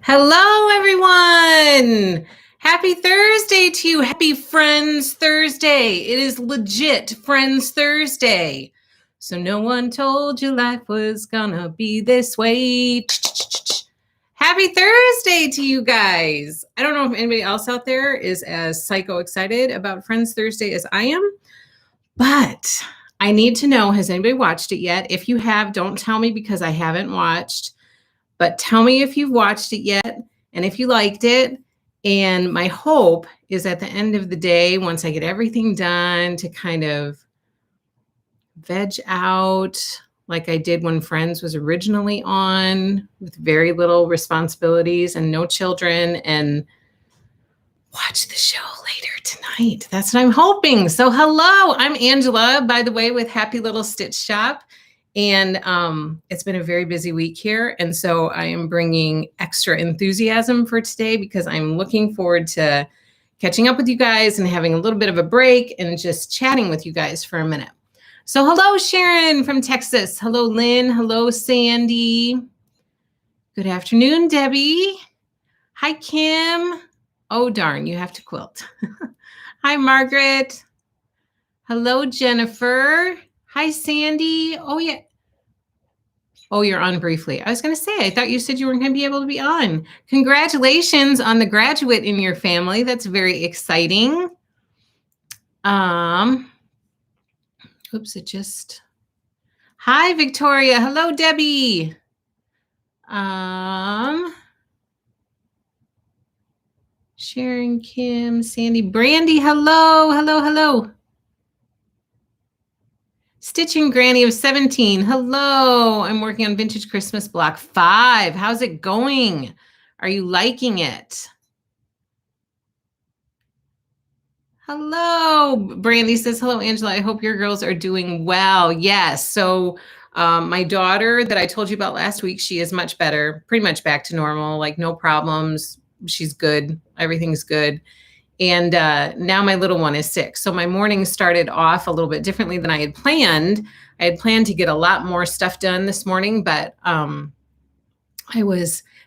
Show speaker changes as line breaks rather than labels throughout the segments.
Hello, everyone. Happy Thursday to you. Happy Friends Thursday. It is legit Friends Thursday. So no one told you life was gonna be this way. Happy Thursday to you guys. I don't know if anybody else out there is as psycho excited about Friends Thursday as I am, but I need to know, has anybody watched it yet? If you have, don't tell me because I haven't watched. But tell me if you've watched it yet and if you liked it. And my hope is at the end of the day, once I get everything done, to kind of veg out like I did when Friends was originally on, with very little responsibilities and no children, and watch the show later tonight. That's what I'm hoping. So hello, I'm Angela, by the way, with Happy Little Stitch Shop. And it's been a very busy week here. And so I am bringing extra enthusiasm for today because I'm looking forward to catching up with you guys and having a little bit of a break and just chatting with you guys for a minute. So hello, Sharon from Texas. Hello, Lynn. Hello, Sandy. Good afternoon, Debbie. Hi, Kim. Oh, darn, you have to quilt. Hi, Margaret. Hello, Jennifer. Hi, Sandy. Oh, yeah. Oh, you're on briefly. I was going to say, I thought you said you weren't going to be able to be on. Congratulations on the graduate in your family. That's very exciting. Oops, it just... Hi, Victoria. Hello, Debbie. Sharon, Kim, Sandy, Brandy. Hello, hello, hello. Stitching Granny of 17. Hello. I'm working on Vintage Christmas Block 5. How's it going? Are you liking it? Hello. Brandy says, hello, Angela. I hope your girls are doing well. Yes. So my daughter that I told you about last week, she is much better, pretty much back to normal, like no problems. She's good. Everything's good. And now my little one is sick. So my morning started off a little bit differently than I had planned. I had planned to get a lot more stuff done this morning, but I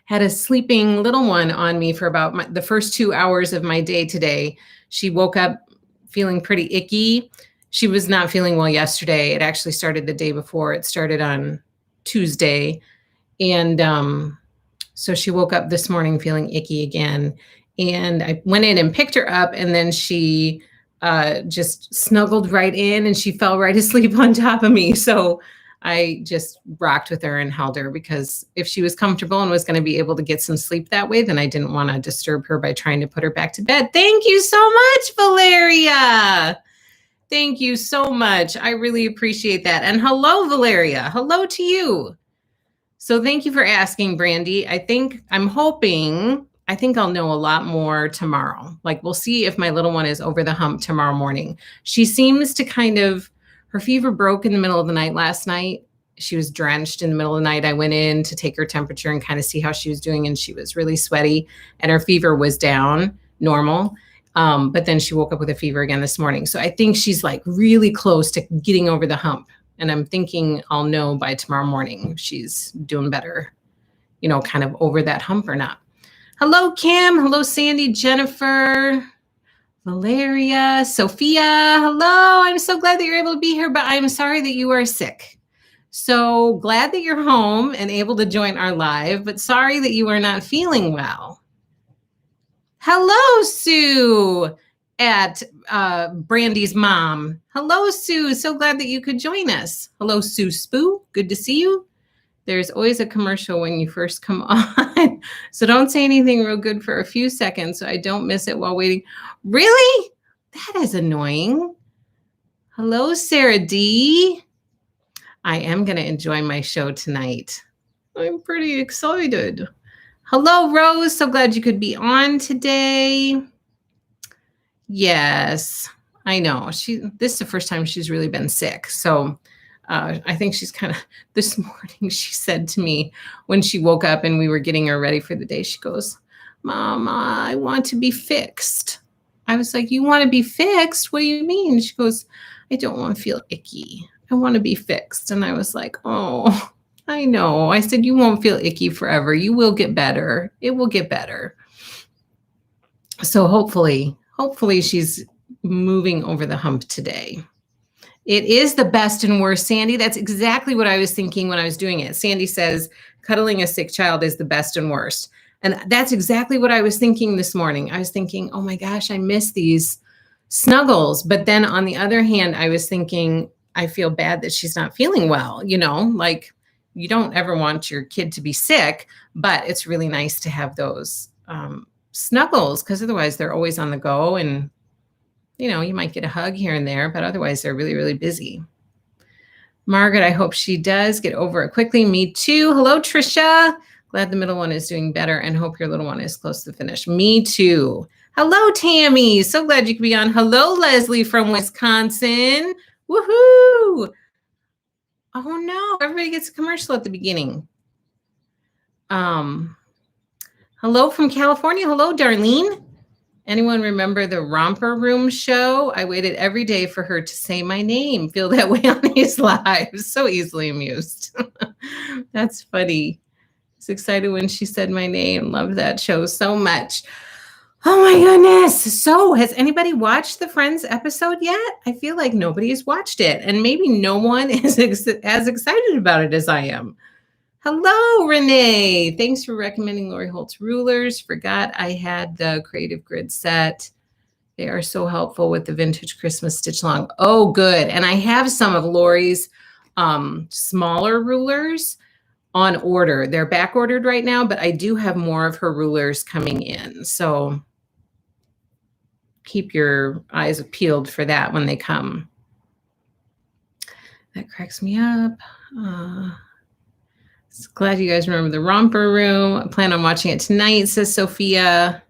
had a sleeping little one on me for about the first 2 hours of my day today. She woke up feeling pretty icky. She was not feeling well yesterday. It actually started the day before. It started on Tuesday. And so she woke up this morning feeling icky again. And I went in and picked her up, and then she just snuggled right in and she fell right asleep on top of me. So I just rocked with her and held her, because if she was comfortable and was going to be able to get some sleep that way, then I didn't want to disturb her by trying to put her back to bed. Thank you so much, Valeria. Thank you so much. I really appreciate that. And hello, Valeria. Hello to you. So thank you for asking, Brandy. I think I'll know a lot more tomorrow. Like, we'll see if my little one is over the hump tomorrow morning. She seems to her fever broke in the middle of the night last night. She was drenched in the middle of the night. I went in to take her temperature and kind of see how she was doing, and she was really sweaty, and her fever was down normal. But then she woke up with a fever again this morning. So I think she's like really close to getting over the hump. And I'm thinking I'll know by tomorrow morning if she's doing better, kind of over that hump or not. Hello, Kim. Hello, Sandy, Jennifer, Valeria, Sophia. Hello. I'm so glad that you're able to be here, but I'm sorry that you are sick. So glad that you're home and able to join our live, but sorry that you are not feeling well. Hello, Sue at Brandy's mom. Hello, Sue. So glad that you could join us. Hello, Sue Spoo. Good to see you. There's always a commercial when you first come on. So don't say anything real good for a few seconds so I don't miss it while waiting. Really? That is annoying. Hello, Sarah D. I am going to enjoy my show tonight. I'm pretty excited. Hello, Rose. So glad you could be on today. Yes, I know. This is the first time she's really been sick. So I think she's this morning she said to me when she woke up and we were getting her ready for the day, she goes, Mama, I want to be fixed. I was like, you want to be fixed? What do you mean? She goes, I don't want to feel icky. I want to be fixed. And I was like, oh, I I know. I said, you won't feel icky forever. You will get better. It will get better. So hopefully she's moving over the hump today. It is the best and worst, Sandy. That's exactly what I was thinking when I was doing it. Sandy says, cuddling a sick child is the best and worst. And that's exactly what I was thinking this morning. I was thinking, oh my gosh, I miss these snuggles. But then on the other hand, I was thinking, I feel bad that she's not feeling well. You know, like you don't ever want your kid to be sick, but it's really nice to have those snuggles, because otherwise they're always on the go, and you know, you might get a hug here and there, but otherwise they're really, really busy. Margaret, I hope she does get over it quickly. Me too. Hello, Trisha. Glad the middle one is doing better and hope your little one is close to the finish. Me too. Hello, Tammy. So glad you could be on. Hello, Leslie from Wisconsin. Woohoo. Oh no, everybody gets a commercial at the beginning. Hello from California. Hello, Darlene. Anyone remember the Romper Room show? I waited every day for her to say my name. Feel that way on these lives. So easily amused. That's funny. I was excited when she said my name. Love that show so much. Oh my goodness. So has anybody watched the Friends episode yet? I feel like nobody has watched it, and maybe no one is as excited about it as I am. Hello, Renee. Thanks for recommending Lori Holt's rulers. Forgot I had the Creative Grid set. They are so helpful with the vintage Christmas stitch along. Oh, good. And I have some of Lori's smaller rulers on order. They're back ordered right now, but I do have more of her rulers coming in. So keep your eyes peeled for that when they come. That cracks me up. Glad you guys remember the Romper Room. I plan on watching it tonight, says Sophia.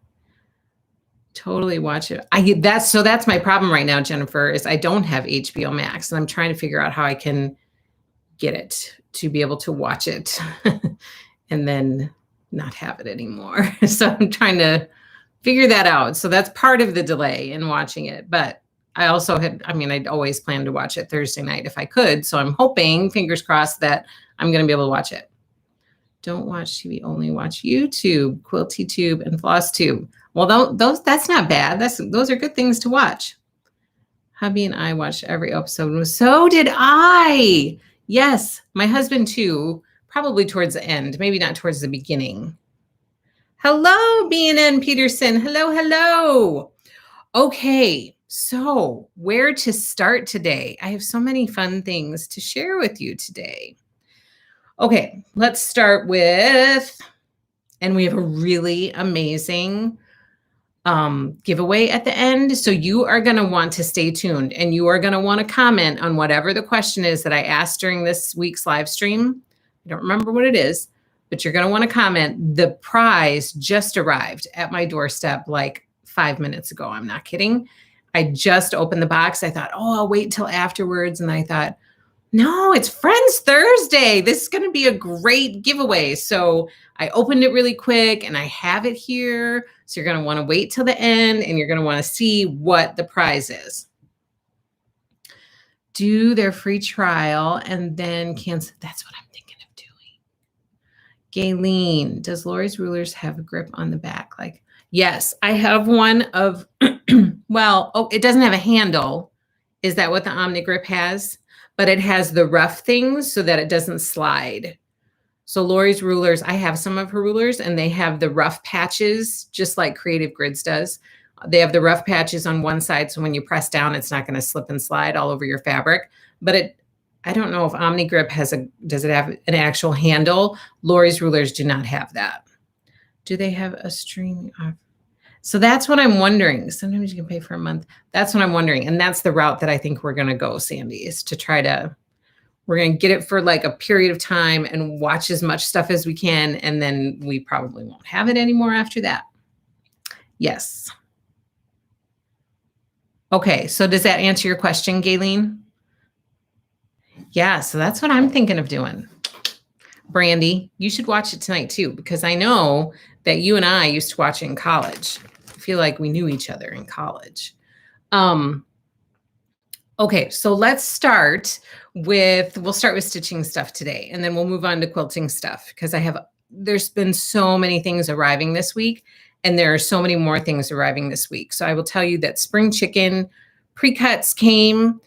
Totally watch it. That's my problem right now, Jennifer, is I don't have HBO Max, and I'm trying to figure out how I can get it to be able to watch it and then not have it anymore. So I'm trying to figure that out. So that's part of the delay in watching it. But I also I'd always planned to watch it Thursday night if I could. So I'm hoping, fingers crossed, that I'm going to be able to watch it. Don't watch TV, only watch YouTube, QuiltyTube, and Flosstube. Well, that's not bad. Those are good things to watch. Hubby and I watched every episode. So did I. Yes, my husband too, probably towards the end, maybe not towards the beginning. Hello, B&N Peterson. Hello, hello. Okay, so where to start today? I have so many fun things to share with you today. Okay, let's start with, and we have a really amazing giveaway at the end. So you are going to want to stay tuned, and you are going to want to comment on whatever the question is that I asked during this week's live stream. I don't remember what it is, but you're going to want to comment. The prize just arrived at my doorstep like 5 minutes ago. I'm not kidding. I just opened the box. I thought, oh, I'll wait till afterwards. And I thought, no, it's Friends Thursday. This is going to be a great giveaway. So I opened it really quick and I have it here. So you're going to want to wait till the end, and you're going to want to see what the prize is. Do their free trial and then cancel. That's what I'm thinking of doing. Gayleen, does Lori's rulers have a grip on the back? Like, yes, I have one of, it doesn't have a handle. Is that what the Omni Grip has? But it has the rough things so that it doesn't slide. So Lori's rulers, I have some of her rulers, and they have the rough patches, just like Creative Grids does. They have the rough patches on one side, so when you press down, it's not going to slip and slide all over your fabric. But I don't know if Omni Grip does it have an actual handle? Lori's rulers do not have that. Do they have a streaming offer? So that's what I'm wondering. Sometimes you can pay for a month. That's what I'm wondering. And that's the route that I think we're going to go, Sandy, is to we're going to get it for like a period of time and watch as much stuff as we can. And then we probably won't have it anymore after that. Yes. Okay. So does that answer your question, Gayleen? Yeah. So that's what I'm thinking of doing. Brandy, you should watch it tonight too, because I know that you and I used to watch it in college. I feel like we knew each other in college. Okay, so let's start we'll start with stitching stuff today, and then we'll move on to quilting stuff because there's been so many things arriving this week, and there are so many more things arriving this week. So I will tell you that spring chicken pre-cuts came.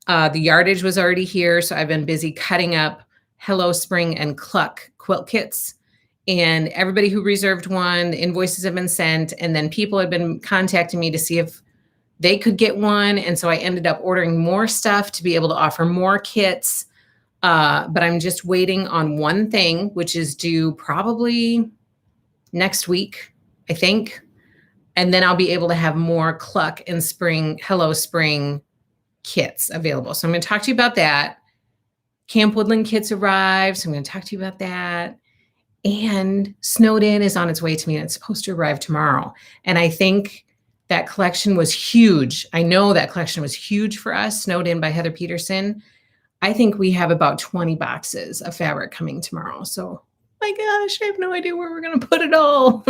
The yardage was already here, so I've been busy cutting up Hello Spring and Cluck quilt kits. And everybody who reserved one, the invoices have been sent, and then people have been contacting me to see if they could get one. And so I ended up ordering more stuff to be able to offer more kits. But I'm just waiting on one thing, which is due probably next week, I think. And then I'll be able to have more Cluck and Hello Spring kits available. So I'm going to talk to you about that. Camp Woodland kits arrived, so I'm going to talk to you about that. And Snowed In is on its way to me, and it's supposed to arrive tomorrow. And I think that collection was huge. I know that collection was huge for us, Snowed In by Heather Peterson. I think we have about 20 boxes of fabric coming tomorrow. So, my gosh, I have no idea where we're going to put it all.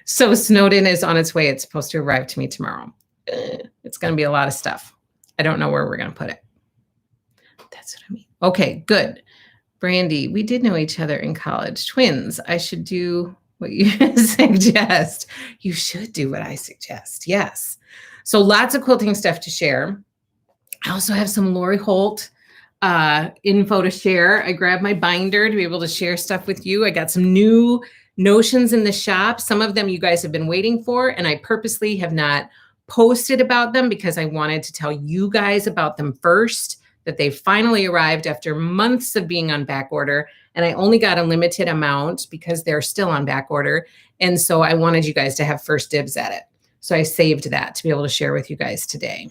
So Snowed In is on its way. It's supposed to arrive to me tomorrow. It's going to be a lot of stuff. I don't know where we're going to put it. That's what I mean. Okay, good. Brandy, we did know each other in college. Twins, I should do what you suggest. You should do what I suggest. Yes. So lots of quilting stuff to share. I also have some Lori Holt info to share. I grabbed my binder to be able to share stuff with you. I got some new notions in the shop. Some of them you guys have been waiting for, and I purposely have not posted about them because I wanted to tell you guys about them first, that they finally arrived after months of being on back order. And I only got a limited amount because they're still on back order. And so I wanted you guys to have first dibs at it. So I saved that to be able to share with you guys today.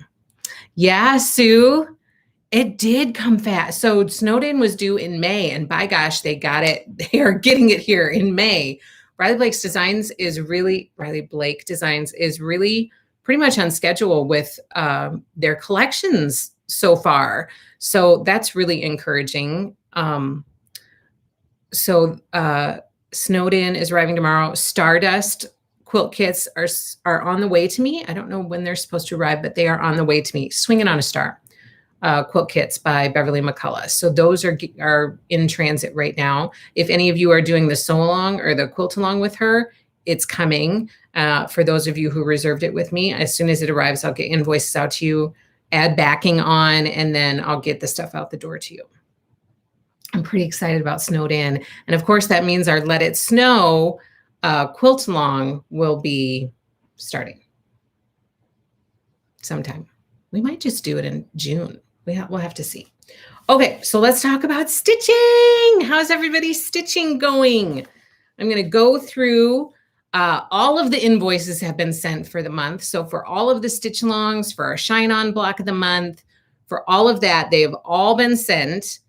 Yeah, Sue, it did come fast. So Snowed In was due in May, and by gosh, they got it. They are getting it here in May. Riley Blake Designs is really pretty much on schedule with their collections so far. So that's really encouraging. Snowed In is arriving tomorrow. Stardust quilt kits are on the way to me. I don't know when they're supposed to arrive, but they are on the way to me. Swinging on a Star quilt kits by Beverly McCullough. So those are in transit right now. If any of you are doing the sew along or the quilt along with her, it's coming. For those of you who reserved it with me, as soon as it arrives, I'll get invoices out to you, add backing on, and then I'll get the stuff out the door to you. I'm pretty excited about Snowed In. And of course, that means our Let It Snow quilt along will be starting sometime. We might just do it in June. We'll have to see. Okay, so let's talk about stitching. How's everybody's stitching going? I'm going to go through all of the invoices have been sent for the month. So for all of the stitch alongs, for our Shine On block of the month, for all of that, they've all been sent.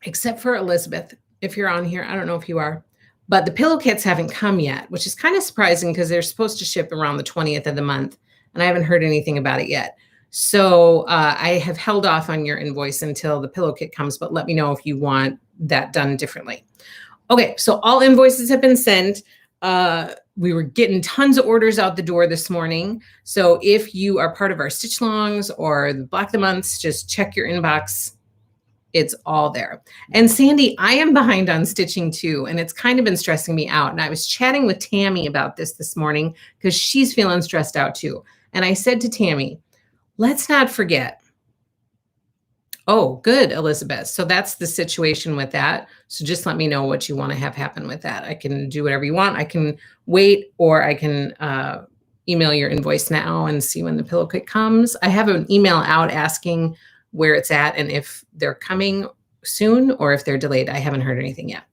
Except for Elizabeth, if you're on here, I don't know if you are, but the pillow kits haven't come yet, which is kind of surprising because they're supposed to ship around the 20th of the month, and I haven't heard anything about it yet. So I have held off on your invoice until the pillow kit comes, but let me know if you want that done differently. Okay, so all invoices have been sent. We were getting tons of orders out the door this morning. So if you are part of our stitch longs or the block of the months, just check your inbox. It's all there. And Sandy, I am behind on stitching too, and it's kind of been stressing me out. And I was chatting with Tammy about this morning because she's feeling stressed out too. And I said to Tammy, let's not forget. Oh, good, Elizabeth. So that's the situation with that. So just let me know what you want to have happen with that. I can do whatever you want. I can wait, or I can email your invoice now and see when the pillow kit comes. I have an email out asking where it's at and if they're coming soon or if they're delayed. I haven't heard anything yet.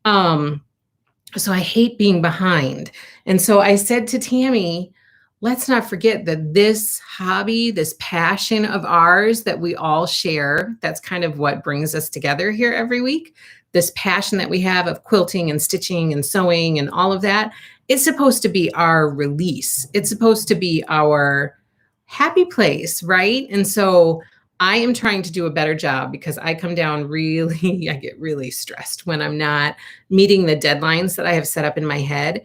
So I hate being behind. And so I said to Tammy, let's not forget that this hobby, this passion of ours that we all share, that's kind of what brings us together here every week. This passion that we have of quilting and stitching and sewing and all of that, it's supposed to be our release. It's supposed to be our happy place, right? And so I am trying to do a better job because I come down really, I get really stressed when I'm not meeting the deadlines that I have set up in my head.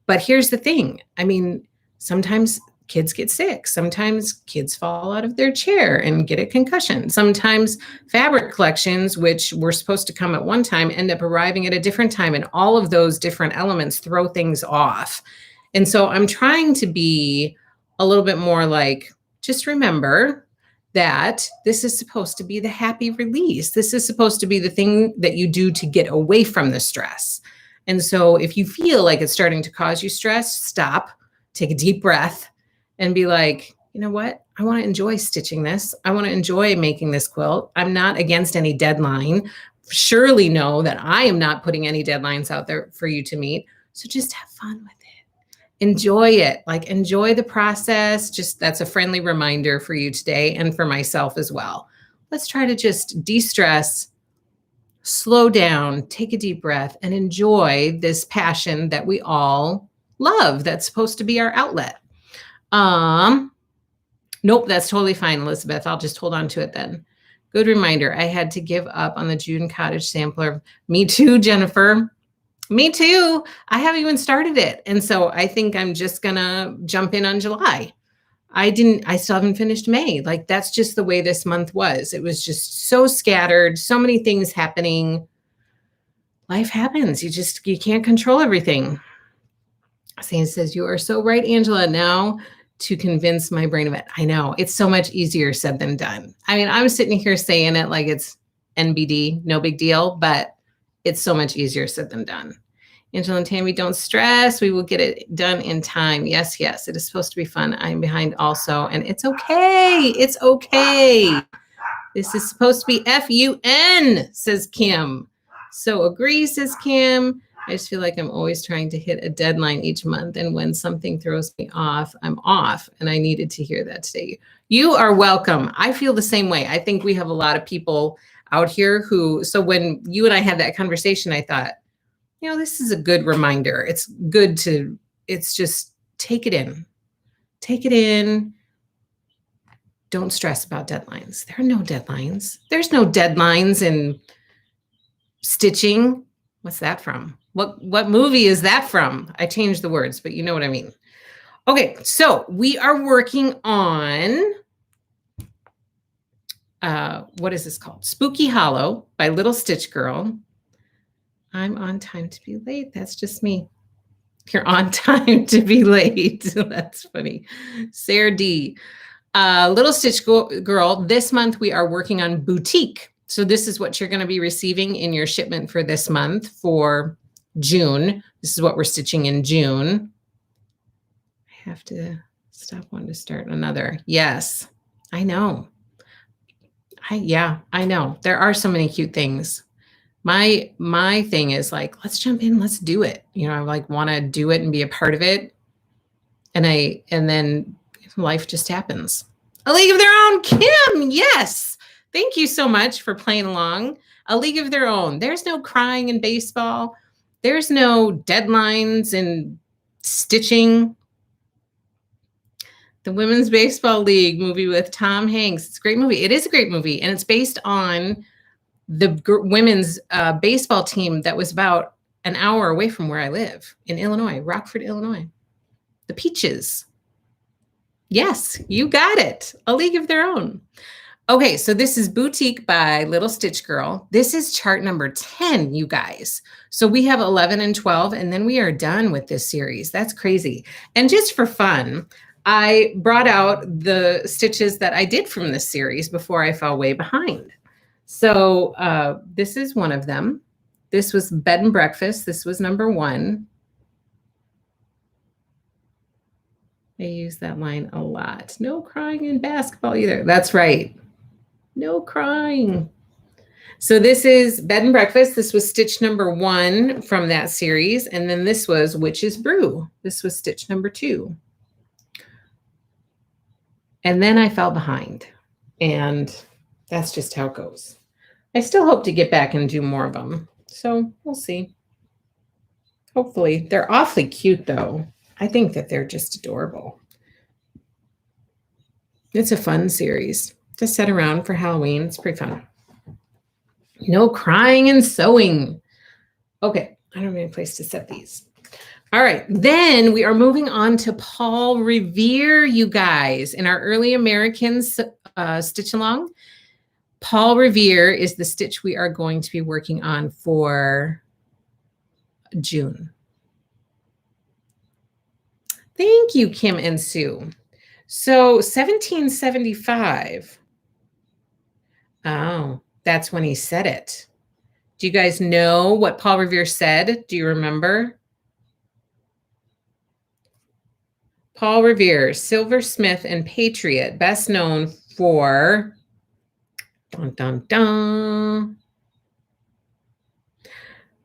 But here's the thing. I mean, sometimes kids get sick. Sometimes kids fall out of their chair and get a concussion. Sometimes fabric collections, which were supposed to come at one time, end up arriving at a different time. And all of those different elements throw things off. And so I'm trying to be a little bit more like, just remember that this is supposed to be the happy release. This is supposed to be the thing that you do to get away from the stress. And so if you feel like it's starting to cause you stress, stop, take a deep breath, and be like, you know what? I want to enjoy stitching this. I want to enjoy making this quilt. I'm not against any deadline. Surely know that I am not putting any deadlines out there for you to meet. So just have fun with it. Enjoy it. Like, enjoy the process. Just, that's a friendly reminder for you today and for myself as well. Let's try to just de-stress, slow down, take a deep breath, and enjoy this passion that we all love. That's supposed to be our outlet. Nope, that's totally fine, Elizabeth. I'll just hold on to it then. Good reminder. I had to give up on the June cottage sampler. Me too, Jennifer. Me too. I haven't even started it. And so I think I'm just gonna jump in on July. I still haven't finished May. Like, that's just the way this month was. It was just so scattered, so many things happening. Life happens. You can't control everything. Sane says, you are so right, Angela. Now to convince my brain of it. I know, it's so much easier said than done. I mean, I'm sitting here saying it like it's NBD, no big deal, but it's so much easier said than done. Angela and Tammy, don't stress. We will get it done in time. Yes, yes. It is supposed to be fun. I'm behind also, and it's okay. It's okay. This is supposed to be FUN, says Kim. So agree, says Kim. I just feel like I'm always trying to hit a deadline each month. And when something throws me off, I'm off. And I needed to hear that today. You are welcome. I feel the same way. I think we have a lot of people out here who, so when you and I had that conversation, I thought, you know, this is a good reminder. It's good to, it's just take it in. Take it in. Don't stress about deadlines. There are no deadlines. There's no deadlines in stitching. What's that from? What movie is that from? I changed the words, but you know what I mean. Okay, so we are working on, what is this called? Spooky Hollow by Little Stitch Girl. I'm on time to be late. That's just me. You're on time to be late. That's funny. Sarah D. Little Stitch Girl, this month we are working on Boutique. So this is what you're going to be receiving in your shipment for this month for June. This is what we're stitching in June. I have to stop one to start another. Yes, I know. I know. There are so many cute things. My thing is like, let's jump in, let's do it. You know, I like want to do it and be a part of it. And then life just happens. A League of Their Own, Kim, yes. Thank you so much for playing along. A League of Their Own. There's no crying in baseball. There's no deadlines in stitching. The Women's Baseball League movie with Tom Hanks. It's a great movie. It is a great movie. And it's based on the women's baseball team that was about an hour away from where I live in Illinois, Rockford, Illinois. The Peaches. Yes, you got it. A League of Their Own. Okay, so this is Boutique by Little Stitch Girl. This is chart number 10, you guys. So we have 11 and 12, and then we are done with this series. That's crazy. And just for fun, I brought out the stitches that I did from this series before I fell way behind. So this is one of them. This was Bed and Breakfast. This was number 1. I use that line a lot. No crying in basketball either. That's right. No crying. So this is Bed and Breakfast. This was stitch number 1 from that series. And then this was Witch's Brew. This was stitch number 2. And then I fell behind. And that's just how it goes. I still hope to get back and do more of them. So we'll see. Hopefully. They're awfully cute, though. I think that they're just adorable. It's a fun series to set around for Halloween. It's pretty fun. No crying and sewing. Okay, I don't have any place to set these. All right, then we are moving on to Paul Revere, you guys, in our early Americans stitch along. Paul Revere is the stitch we are going to be working on for June. Thank you, Kim and Sue. So 1775. Oh, that's when he said it. Do you guys know what Paul Revere said? Do you remember? Paul Revere, silversmith and patriot, best known for dun, dun, dun.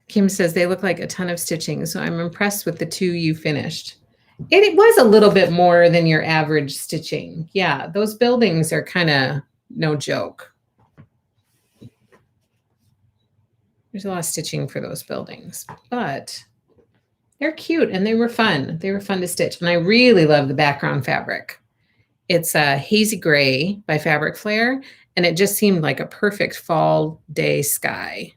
Kim says they look like a ton of stitching, so I'm impressed with the 2 you finished. It was a little bit more than your average stitching. Yeah, those buildings are kind of no joke. There's a lot of stitching for those buildings, but they're cute and they were fun. They were fun to stitch. And I really love the background fabric. It's a hazy gray by Fabric Flair, and it just seemed like a perfect fall day sky.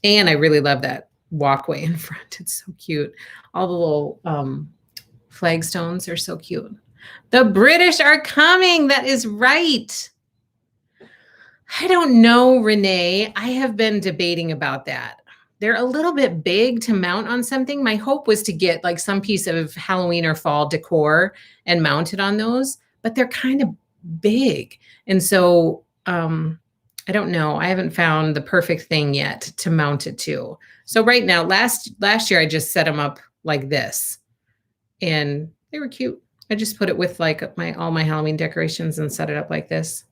And I really love that walkway in front. It's so cute. All the little flagstones are so cute. The British are coming. That is right. I don't know, Renee. I have been debating about that. They're a little bit big to mount on something. My hope was to get like some piece of Halloween or fall decor and mount it on those, but they're kind of big. And so I don't know. I haven't found the perfect thing yet to mount it to. So right now, last year, I just set them up like this and they were cute. I just put it with like all my Halloween decorations and set it up like this.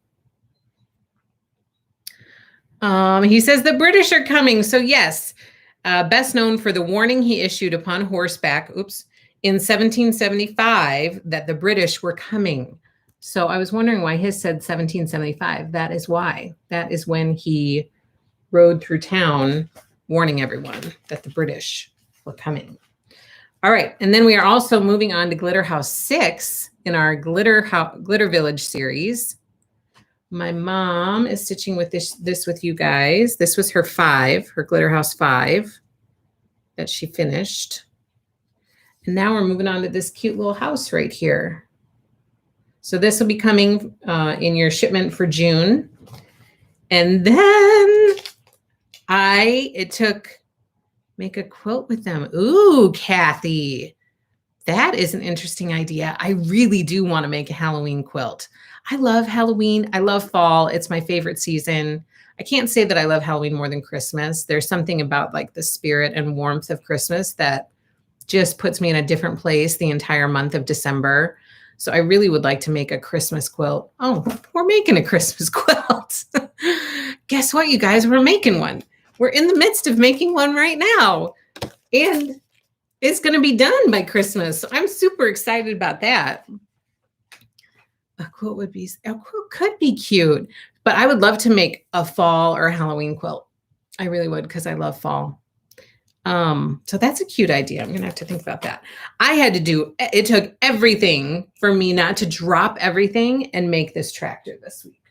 He says the British are coming. So yes, best known for the warning he issued upon horseback, in 1775 that the British were coming. So I was wondering why his said 1775. That is why. That is when he rode through town warning everyone that the British were coming. All right, and then we are also moving on to Glitter House 6 in our Glitter Village series. My mom is stitching with this with you guys. This was her 5, her Glitter House 5 that she finished. And now we're moving on to this cute little house right here. So this will be coming in your shipment for June. And then it took make a quilt with them. Ooh, Kathy, that is an interesting idea. I really do want to make a Halloween quilt. I love Halloween. I love fall. It's my favorite season. I can't say that I love Halloween more than Christmas. There's something about like the spirit and warmth of Christmas that just puts me in a different place the entire month of December. So I really would like to make a Christmas quilt. Oh, we're making a Christmas quilt. Guess what, you guys? We're making one. We're in the midst of making one right now. And it's going to be done by Christmas. So I'm super excited about that. A quilt could be cute, but I would love to make a fall or a Halloween quilt. I really would, because I love fall. So that's a cute idea. I'm going to have to think about that. It took everything for me not to drop everything and make this tractor this week.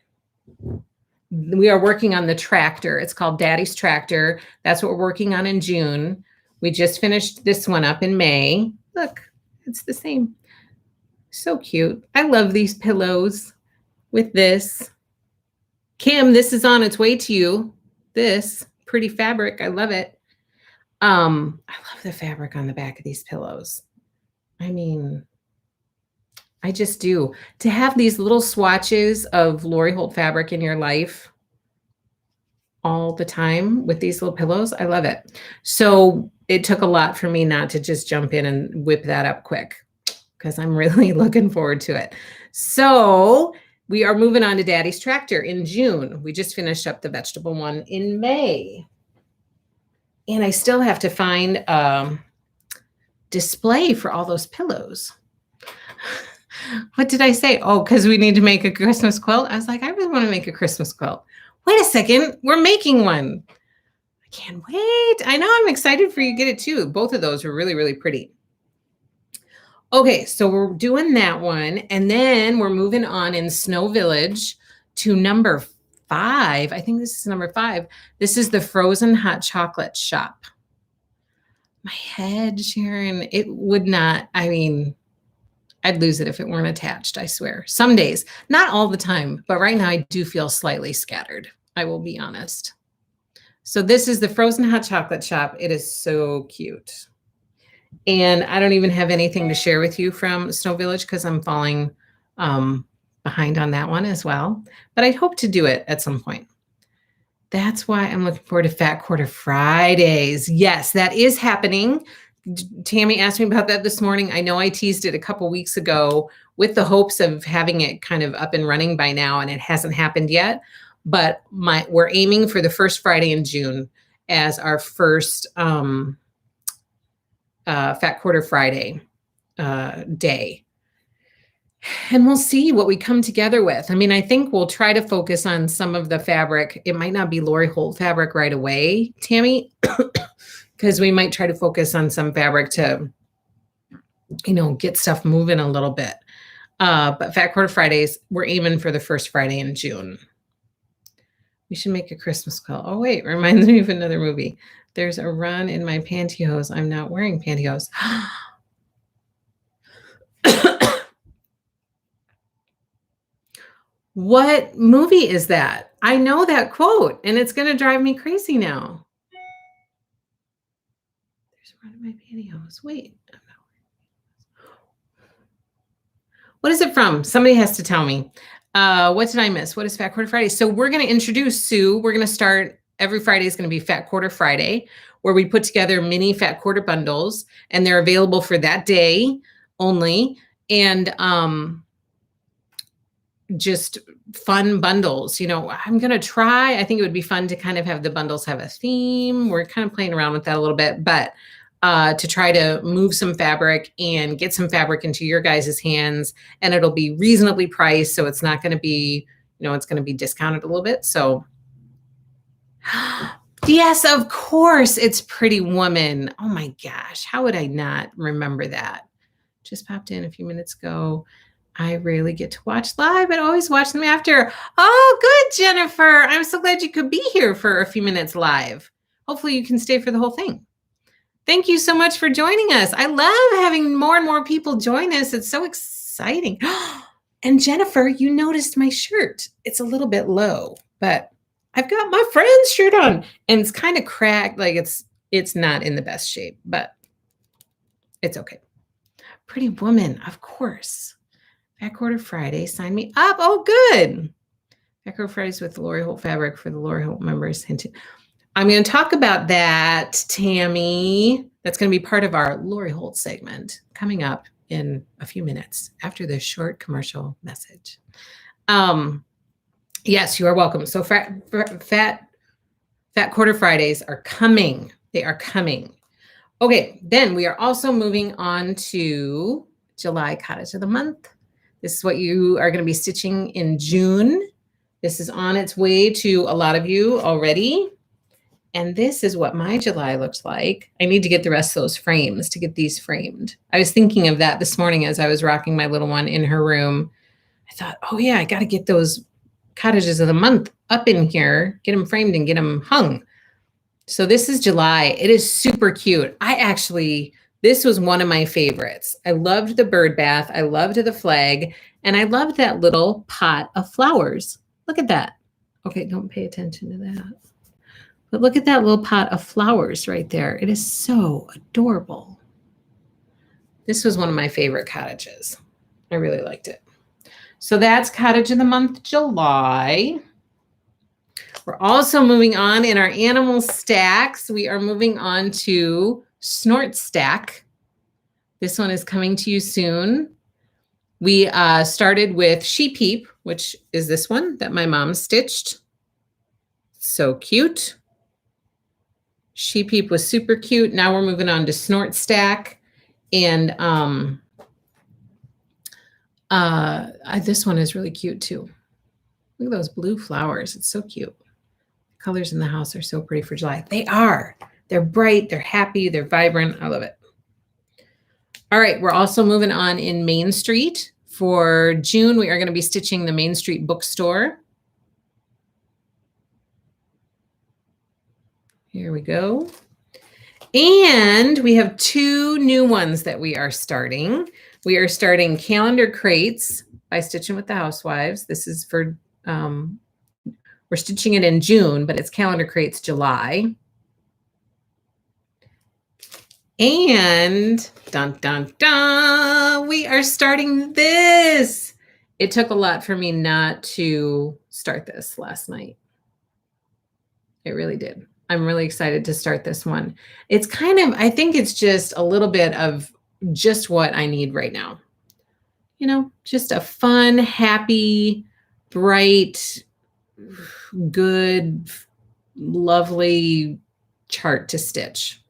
We are working on the tractor. It's called Daddy's Tractor. That's what we're working on in June. We just finished this one up in May. Look, it's the same. So cute. I love these pillows with this. Kim, this is on its way to you. This pretty fabric. I love it. I love the fabric on the back of these pillows. I mean, I just do. To have these little swatches of Lori Holt fabric in your life all the time with these little pillows, I love it. So it took a lot for me not to just jump in and whip that up quick, because I'm really looking forward to it. So we are moving on to Daddy's Tractor in June. We just finished up the vegetable one in May. And I still have to find a display for all those pillows. What did I say? Oh, because we need to make a Christmas quilt. I was like, I really want to make a Christmas quilt. Wait a second. We're making one. I can't wait. I know. I'm excited for you to get it too. Both of those are really, really pretty. Okay, so we're doing that one. And then we're moving on in Snow Village to number 5. I think this is number 5. This is the Frozen Hot Chocolate Shop. My head, Sharon, it would not, I mean, I'd lose it if it weren't attached, I swear. Some days, not all the time, but right now I do feel slightly scattered. I will be honest. So this is the frozen hot chocolate shop. It is so cute. And I don't even have anything to share with you from Snow Village because I'm falling behind on that one as well. But I hope to do it at some point. That's why I'm looking forward to Fat Quarter Fridays. Yes, that is happening. Tammy asked me about that this morning. I know I teased it a couple weeks ago with the hopes of having it kind of up and running by now, and it hasn't happened yet. But we're aiming for the first Friday in June as our first Fat Quarter Friday day. And we'll see what we come together with. I mean, I think we'll try to focus on some of the fabric. It might not be Lori Holt fabric right away, Tammy, because we might try to focus on some fabric to, get stuff moving a little bit. But Fat Quarter Fridays, we're aiming for the first Friday in June. We should make a Christmas call. Oh, wait, reminds me of another movie. There's a run in my pantyhose. I'm not wearing pantyhose. What movie is that? I know that quote, and it's going to drive me crazy now. There's a run in my pantyhose. Wait. What is it from? Somebody has to tell me. What did I miss? What is Fat Quarter Friday? So we're going to introduce Sue. We're going to start every Friday is going to be Fat Quarter Friday, where we put together mini Fat Quarter bundles, and they're available for that day only. And just fun bundles. I'm going to try. I think it would be fun to kind of have the bundles have a theme. We're kind of playing around with that a little bit, but to try to move some fabric and get some fabric into your guys' hands, and it'll be reasonably priced. So it's not going to be, it's going to be discounted a little bit. So yes, of course, it's Pretty Woman. Oh my gosh. How would I not remember that? Just popped in a few minutes ago. I rarely get to watch live, but always watch them after. Oh, good, Jennifer. I'm so glad you could be here for a few minutes live. Hopefully you can stay for the whole thing. Thank you so much for joining us. I love having more and more people join us. It's so exciting. And Jennifer, you noticed my shirt. It's a little bit low, but I've got my friend's shirt on, and it's kind of cracked. Like it's not in the best shape, but it's okay. Pretty Woman, of course. Fat Quarter Friday, sign me up. Oh, good. Fat Quarter Fridays with Lori Holt fabric for the Lori Holt members. I'm going to talk about that, Tammy. That's going to be part of our Lori Holt segment coming up in a few minutes after this short commercial message. Yes, you are welcome. So Fat Quarter Fridays are coming. They are coming. Okay, then we are also moving on to July Cottage of the Month. This is what you are going to be stitching in June. This is on its way to a lot of you already. And this is what my July looks like. I need to get the rest of those frames to get these framed. I was thinking of that this morning as I was rocking my little one in her room. I thought, oh yeah, I got to get those Cottages of the Month up in here, get them framed and get them hung. So this is July. It is super cute. This was one of my favorites. I loved the bird bath. I loved the flag. And I loved that little pot of flowers. Look at that. Okay, don't pay attention to that. But look at that little pot of flowers right there. It is so adorable. This was one of my favorite cottages. I really liked it. So that's Cottage of the Month, July. We're also moving on in our animal stacks. We are moving on to Snort Stack. This one is coming to you soon. We started with She Peep, which is this one that my mom stitched. So cute. She Peep was super cute. Now we're moving on to Snort Stack. And this one is really cute too. Look at those blue flowers. It's so cute. The colors in the house are so pretty for July. They are. They're bright. They're happy. They're vibrant. I love it. All right. We're also moving on in Main Street. For June, we are going to be stitching the Main Street bookstore. Here we go. And we have 2 new ones that we are starting. We are starting Calendar Crates by Stitching with the Housewives. This is for, we're stitching it in June, but it's Calendar Crates July. And dun, dun, dun, we are starting this. It took a lot for me not to start this last night. It really did. I'm really excited to start this one. It's kind of, I think it's just a little bit of just what I need right now. You know, just a fun, happy, bright, good, lovely chart to stitch.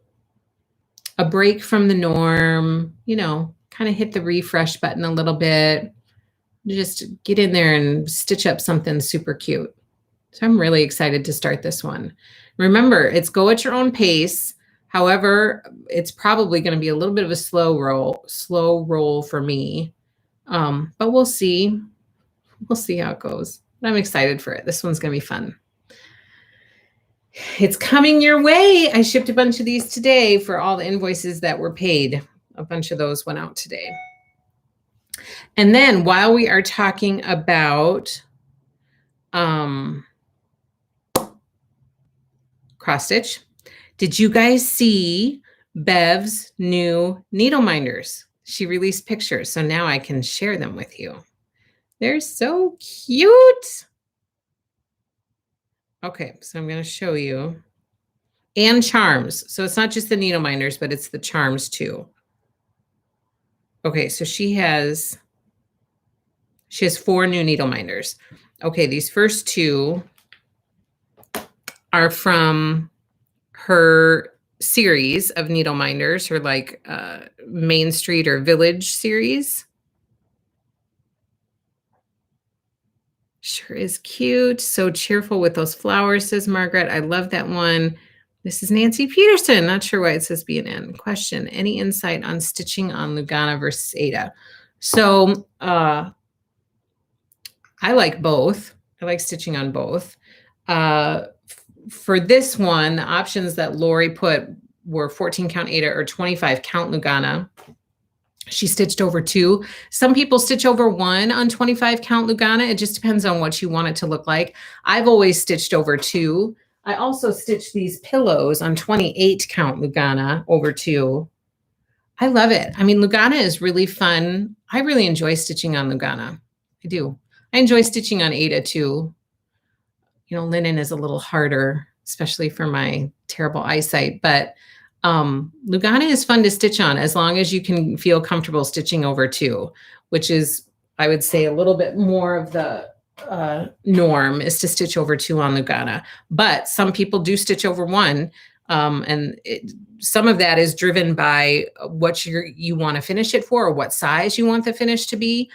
A break from the norm, you know, kind of hit the refresh button a little bit. Just get in there and stitch up something super cute. So I'm really excited to start this one. Remember, it's go at your own pace. However, it's probably going to be a little bit of a slow roll for me. But we'll see. We'll see how it goes. But I'm excited for it. This one's going to be fun. It's coming your way. I shipped a bunch of these today for all the invoices that were paid. A bunch of those went out today. And then while we are talking about cross stitch, did you guys see Bev's new needle minders? She released pictures, so now I can share them with you. They're so cute. Okay, so I'm going to show you. And charms. So it's not just the needle minders, but it's the charms too. Okay, so she has 4 new needle minders. Okay, these first 2 are from her series of needle minders, her like Main Street or Village series. Sure is cute. So cheerful with those flowers, says Margaret. I love that one. This is Nancy Peterson. Not sure why it says B&N. Question, any insight on stitching on Lugana versus Ada? So I like both. I like stitching on both. For this one, the options that Lori put were 14 count Ada or 25 count Lugana. She stitched over 2. Some people stitch over 1 on 25 count Lugana. It just depends on what you want it to look like. I've always stitched over 2. I also stitched these pillows on 28 count Lugana over 2. I love it. I mean, Lugana is really fun. I really enjoy stitching on Lugana. I do. I enjoy stitching on Ada too. You know, linen is a little harder, especially for my terrible eyesight, but Lugana is fun to stitch on as long as you can feel comfortable stitching over 2, which is, I would say, a little bit more of the norm is to stitch over 2 on Lugana. But some people do stitch over 1, and some of that is driven by what you want to finish it for or what size you want the finish to be.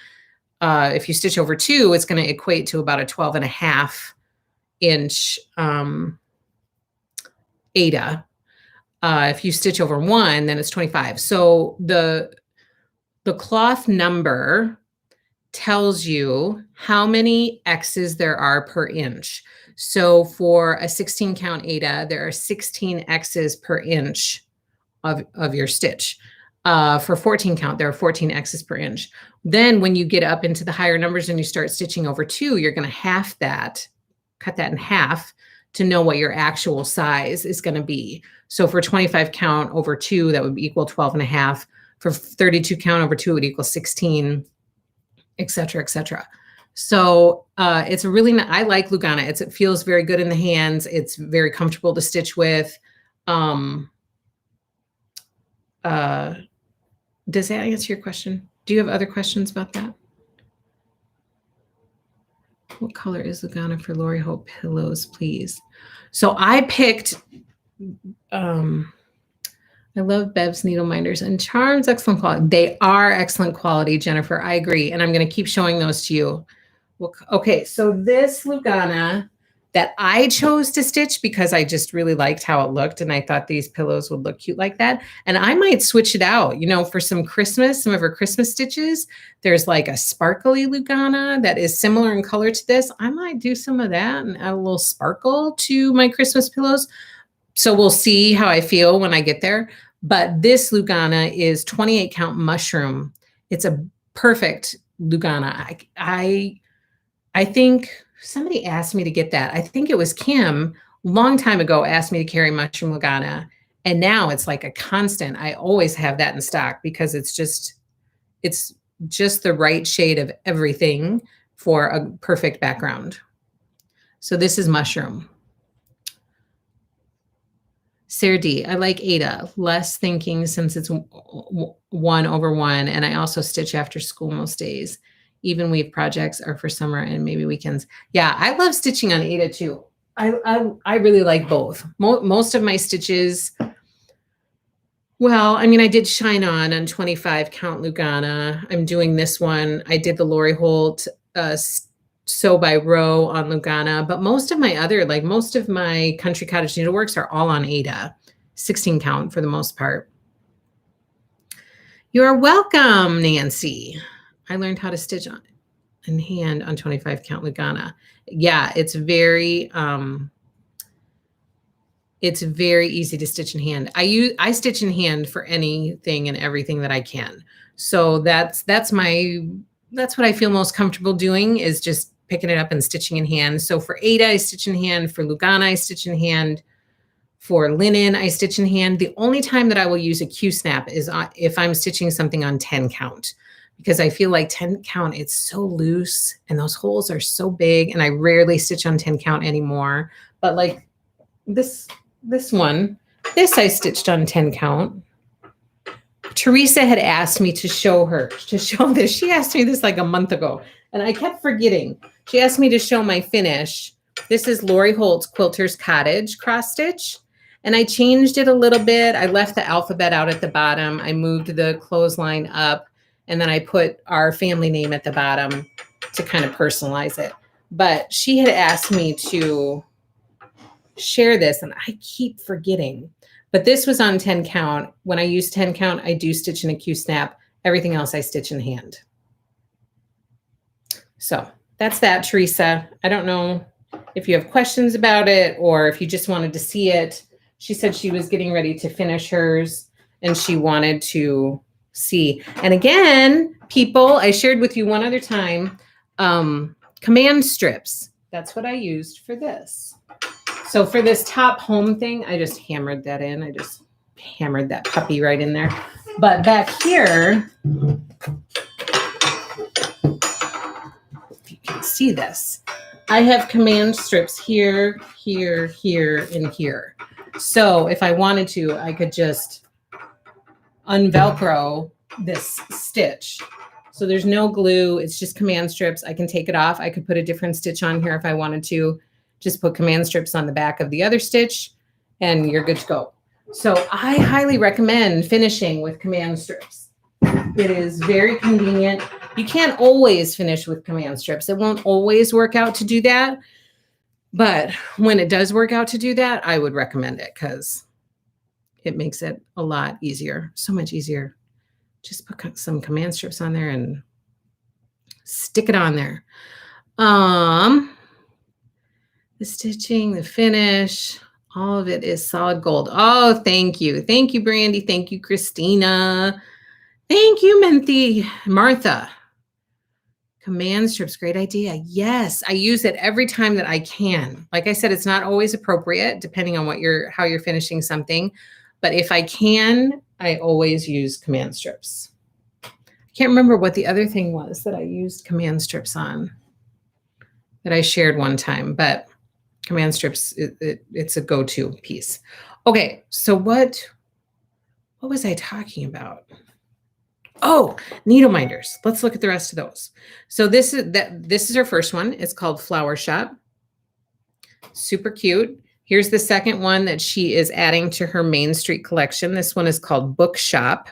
If you stitch over 2, it's going to equate to about a 12.5 inch Ada. If you stitch over 1, then it's 25. So the cloth number tells you how many X's there are per inch. So for a 16 count Ada, there are 16 X's per inch of your stitch. For 14 count, there are 14 X's per inch. Then when you get up into the higher numbers and you start stitching over 2, you're going to half that, cut that in half to know what your actual size is going to be. So for 25 count over 2, that would equal 12.5. For 32 count over 2, it would equal 16, et cetera, et cetera. So it's a really, I like Lugana. It feels very good in the hands. It's very comfortable to stitch with. Does that answer your question? Do you have other questions about that? What color is Lugana for Lori Hope pillows, please? So I picked, I love Bev's needle minders and charms, excellent quality. They are excellent quality, Jennifer. I agree. And I'm going to keep showing those to you. Well, okay, so this Lugana that I chose to stitch because I just really liked how it looked and I thought these pillows would look cute like that. And I might switch it out, you know, for some Christmas, some of her Christmas stitches. There's like a sparkly Lugana that is similar in color to this. I might do some of that and add a little sparkle to my Christmas pillows. So we'll see how I feel when I get there. But this Lugana is 28 count mushroom. It's a perfect Lugana. I think somebody asked me to get that. I think it was Kim long time ago asked me to carry mushroom Lugana. And now it's like a constant. I always have that in stock because it's just the right shade of everything for a perfect background. So this is mushroom. Sarah D, I like Ada, less thinking since it's 1/1. And I also stitch after school most days. Even weave projects are for summer and maybe weekends. Yeah, I love stitching on Ada too. I really like both. Most of my stitches, well, I mean, I did Shine On 25 count Lugana. I'm doing this one. I did the Lori Holt Sew by Row on Lugana, but most of my other, like most of my Country Cottage Needleworks are all on Ada, 16 count for the most part. You're welcome, Nancy. I learned how to stitch on in hand on 25 count Lugana. Yeah, it's very easy to stitch in hand. I stitch in hand for anything and everything that I can. So that's what I feel most comfortable doing is just picking it up and stitching in hand. So for Ada, I stitch in hand. For Lugana, I stitch in hand. For linen, I stitch in hand. The only time that I will use a Q-snap is if I'm stitching something on 10 count, because I feel like 10 count, it's so loose and those holes are so big, and I rarely stitch on 10 count anymore. But like this one, I stitched on 10 count. Teresa had asked me to show this. She asked me this like a month ago, and I kept forgetting. She asked me to show my finish. This is Lori Holt's Quilter's Cottage cross stitch, and I changed it a little bit. I left the alphabet out at the bottom. I moved the clothesline up, and then I put our family name at the bottom to kind of personalize it. But she had asked me to share this, and I keep forgetting. But this was on 10 count. When I use 10 count, I do stitch in a Q-snap. Everything else I stitch in hand. So that's that, Teresa. I don't know if you have questions about it or if you just wanted to see it. She said she was getting ready to finish hers and she wanted to see. And again, people, I shared with you one other time, command strips. That's what I used for this. So for this top home thing, I just hammered that in. I just hammered that puppy right in there. But back here, if you can see this, I have command strips here, here, here, and here. So if I wanted to, I could just unvelcro this stitch. So there's no glue. It's just command strips. I can take it off. I could put a different stitch on here if I wanted to. Just put command strips on the back of the other stitch and you're good to go. So I highly recommend finishing with command strips. It is very convenient. You can't always finish with command strips. It won't always work out to do that. But when it does work out to do that, I would recommend it because it makes it a lot easier, so much easier. Just put some command strips on there and stick it on there. The stitching, the finish, all of it is solid gold. Oh, thank you. Thank you, Brandy. Thank you, Christina. Thank you, Martha. Command strips, great idea. Yes, I use it every time that I can. Like I said, it's not always appropriate depending on how you're finishing something. But if I can, I always use command strips. I can't remember what the other thing was that I used command strips on that I shared one time, but command strips, it's a go-to piece. Okay, so what was I talking about? Oh, needle minders. Let's look at the rest of those. So this is our first one. It's called Flower Shop. Super cute. Here's the second one that she is adding to her Main Street collection. This one is called Bookshop.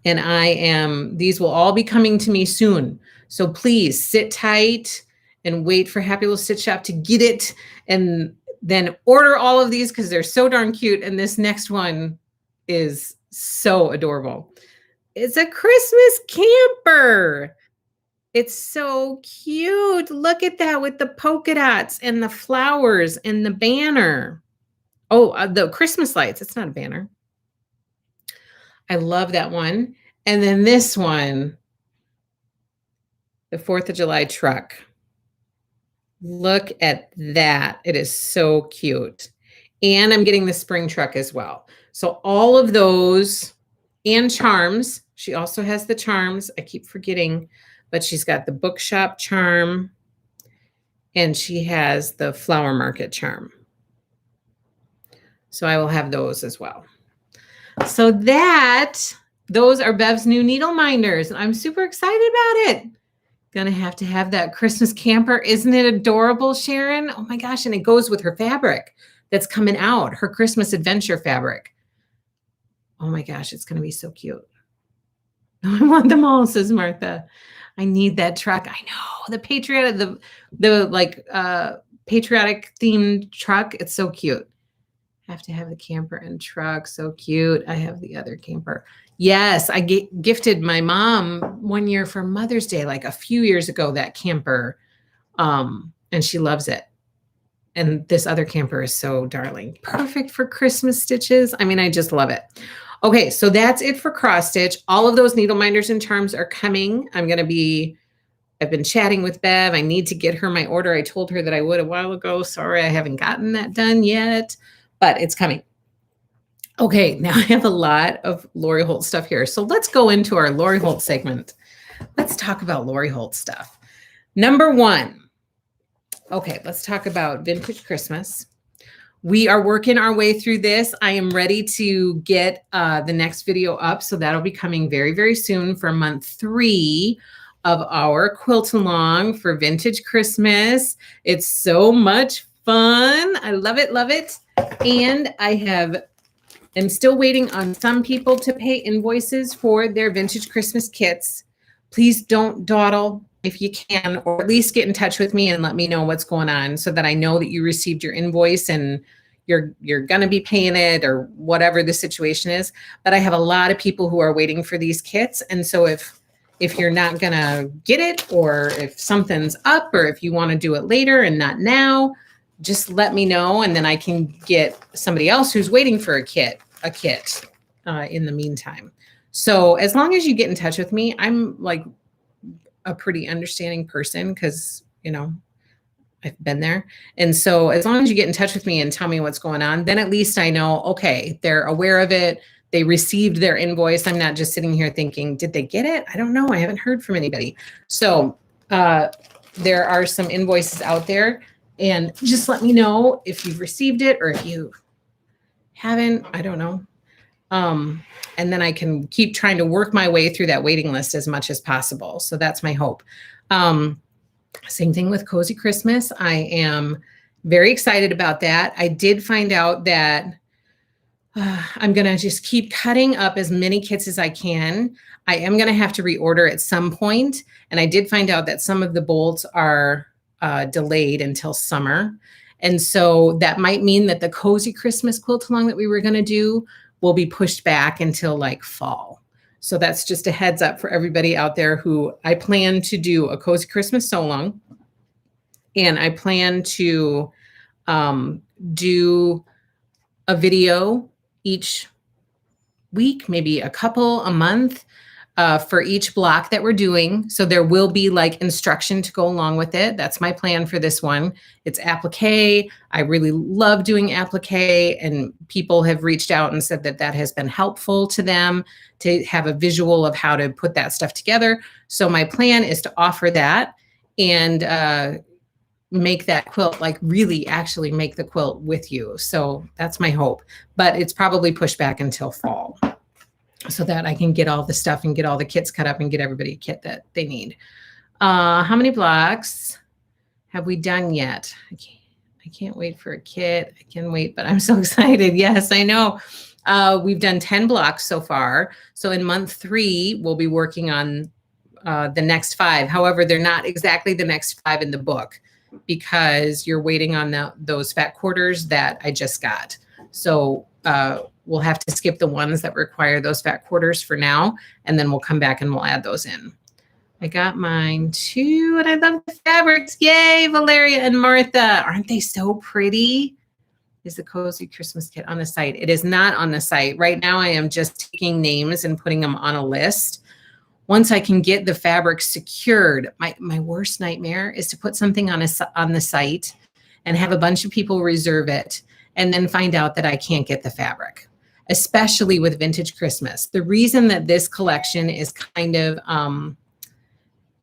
And these will all be coming to me soon. So please sit tight and wait for Happy Little Stitch Shop to get it and then order all of these because they're so darn cute. And this next one is so adorable. It's a Christmas camper. It's so cute. Look at that with the polka dots and the flowers and the banner. Oh, the Christmas lights. It's not a banner. I love that one. And then this one, the 4th of July truck. Look at that. It is so cute. And I'm getting the spring truck as well. So all of those and charms. She also has the charms. I keep forgetting, but she's got the bookshop charm and she has the flower market charm. So I will have those as well. So those are Bev's new needle minders. And I'm super excited about it. Gonna have to have that Christmas camper. Isn't it adorable, Sharon? Oh my gosh. And it goes with her fabric that's coming out, her Christmas adventure fabric. Oh my gosh, it's gonna be so cute. I want them all, says Martha. I need that truck. I know, the patriotic, the like patriotic themed truck. It's so cute. Have to have the camper and truck. So cute. I have the other camper. Yes, I gifted my mom one year for Mother's Day, like a few years ago, that camper. And she loves it. And this other camper is so darling. Perfect for Christmas stitches. I mean, I just love it. Okay, so that's it for cross stitch. All of those needle minders and charms are coming. I've been chatting with Bev. I need to get her my order. I told her that I would a while ago. Sorry, I haven't gotten that done yet, but it's coming. Okay, now I have a lot of Lori Holt stuff here. So let's go into our Lori Holt segment. Let's talk about Lori Holt stuff. Number one. Okay, let's talk about Vintage Christmas. We are working our way through this. I am ready to get the next video up. So that'll be coming very, very soon for month 3 of our quilt along for Vintage Christmas. It's so much fun. I love it, love it. And I'm still waiting on some people to pay invoices for their Vintage Christmas kits. Please don't dawdle if you can, or at least get in touch with me and let me know what's going on so that I know that you received your invoice and you're going to be paying it or whatever the situation is. But I have a lot of people who are waiting for these kits. And so if you're not going to get it, or if something's up, or if you want to do it later and not now, just let me know. And then I can get somebody else who's waiting for a kit in the meantime. So as long as you get in touch with me, I'm like a pretty understanding person because, I've been there. And so as long as you get in touch with me and tell me what's going on, then at least I know, okay, they're aware of it. They received their invoice. I'm not just sitting here thinking, did they get it? I don't know. I haven't heard from anybody. So there are some invoices out there, and just let me know if you've received it or if you haven't. I don't know. And then I can keep trying to work my way through that waiting list as much as possible. So that's my hope. Same thing with Cozy Christmas. I am very excited about that. I did find out that I'm going to just keep cutting up as many kits as I can. I am going to have to reorder at some point. And I did find out that some of the bolts are delayed until summer. And so that might mean that the Cozy Christmas quilt along that we were going to do will be pushed back until like fall. So that's just a heads up for everybody out there who I plan to do a Cozy Christmas sew along. And I plan to do a video each week, maybe a couple a month for each block that we're doing. So there will be like instruction to go along with it. That's my plan for this one. It's applique. I really love doing applique, and people have reached out and said that that has been helpful to them to have a visual of how to put that stuff together. So my plan is to offer that and make that quilt, like really actually make the quilt with you. So that's my hope, but it's probably pushed back until fall, so that I can get all the stuff and get all the kits cut up and get everybody a kit that they need. How many blocks have we done yet? I can't wait for a kit. I can wait, but I'm so excited. Yes, I know. We've done 10 blocks so far. So in month 3, we'll be working on the next 5. However, they're not exactly the next 5 in the book because you're waiting on those fat quarters that I just got. So we'll have to skip the ones that require those fat quarters for now, and then we'll come back and we'll add those in. I got mine too, and I love the fabrics. Yay, Valeria and Martha. Aren't they so pretty? Is the Cozy Christmas Kit on the site? It is not on the site. Right now, I am just taking names and putting them on a list. Once I can get the fabric secured, my worst nightmare is to put something on the site and have a bunch of people reserve it and then find out that I can't get the fabric, especially with Vintage Christmas. The reason that this collection is kind of,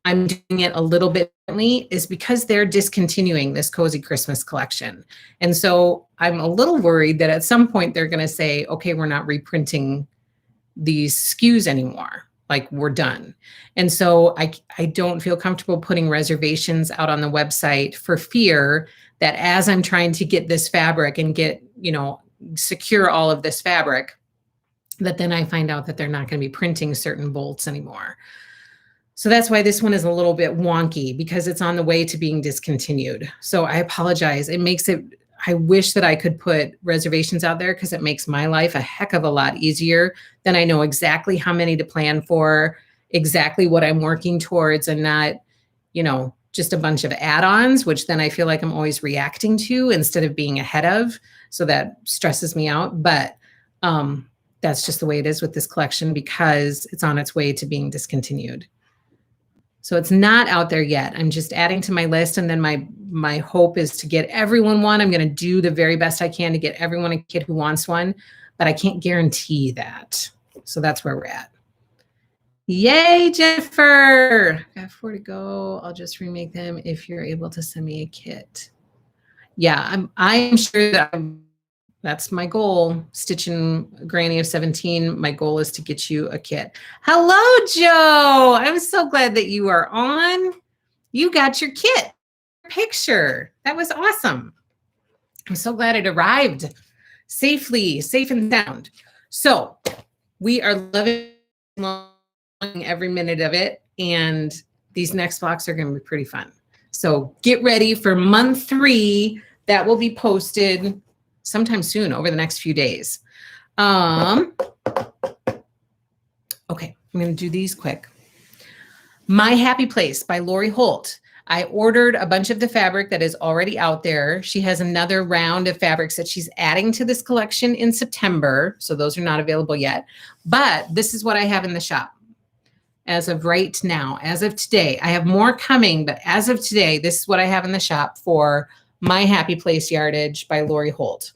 I'm doing it a little bit differently is because they're discontinuing this Cozy Christmas collection. And so I'm a little worried that at some point they're going to say, okay, we're not reprinting these SKUs anymore. Like, we're done. And so I don't feel comfortable putting reservations out on the website for fear that as I'm trying to get this fabric and get, secure all of this fabric, that then I find out that they're not going to be printing certain bolts anymore. So that's why this one is a little bit wonky, because it's on the way to being discontinued. So I apologize. I wish that I could put reservations out there, because it makes my life a heck of a lot easier. Then I know exactly how many to plan for, exactly what I'm working towards, and not, just a bunch of add-ons, which then I feel like I'm always reacting to instead of being ahead of. So that stresses me out. But that's just the way it is with this collection, because it's on its way to being discontinued. So it's not out there yet. I'm just adding to my list. And then my hope is to get everyone one. I'm going to do the very best I can to get everyone a kit who wants one, but I can't guarantee that. So that's where we're at. Yay, Jennifer. I got 4 to go. I'll just remake them if you're able to send me a kit. Yeah, I'm sure that that's my goal. Stitching Granny of 17. My goal is to get you a kit. Hello, Joe. I'm so glad that you are on. You got your kit picture. That was awesome. I'm so glad it arrived safely, safe and sound. So we are loving every minute of it. And these next blocks are going to be pretty fun. So get ready for month 3. That will be posted sometime soon, over the next few days. Okay, I'm going to do these quick. My Happy Place by Lori Holt. I ordered a bunch of the fabric that is already out there. She has another round of fabrics that she's adding to this collection in September. So those are not available yet. But this is what I have in the shop as of right now. As of today, I have more coming, but as of today, this is what I have in the shop for My Happy Place yardage by Lori Holt.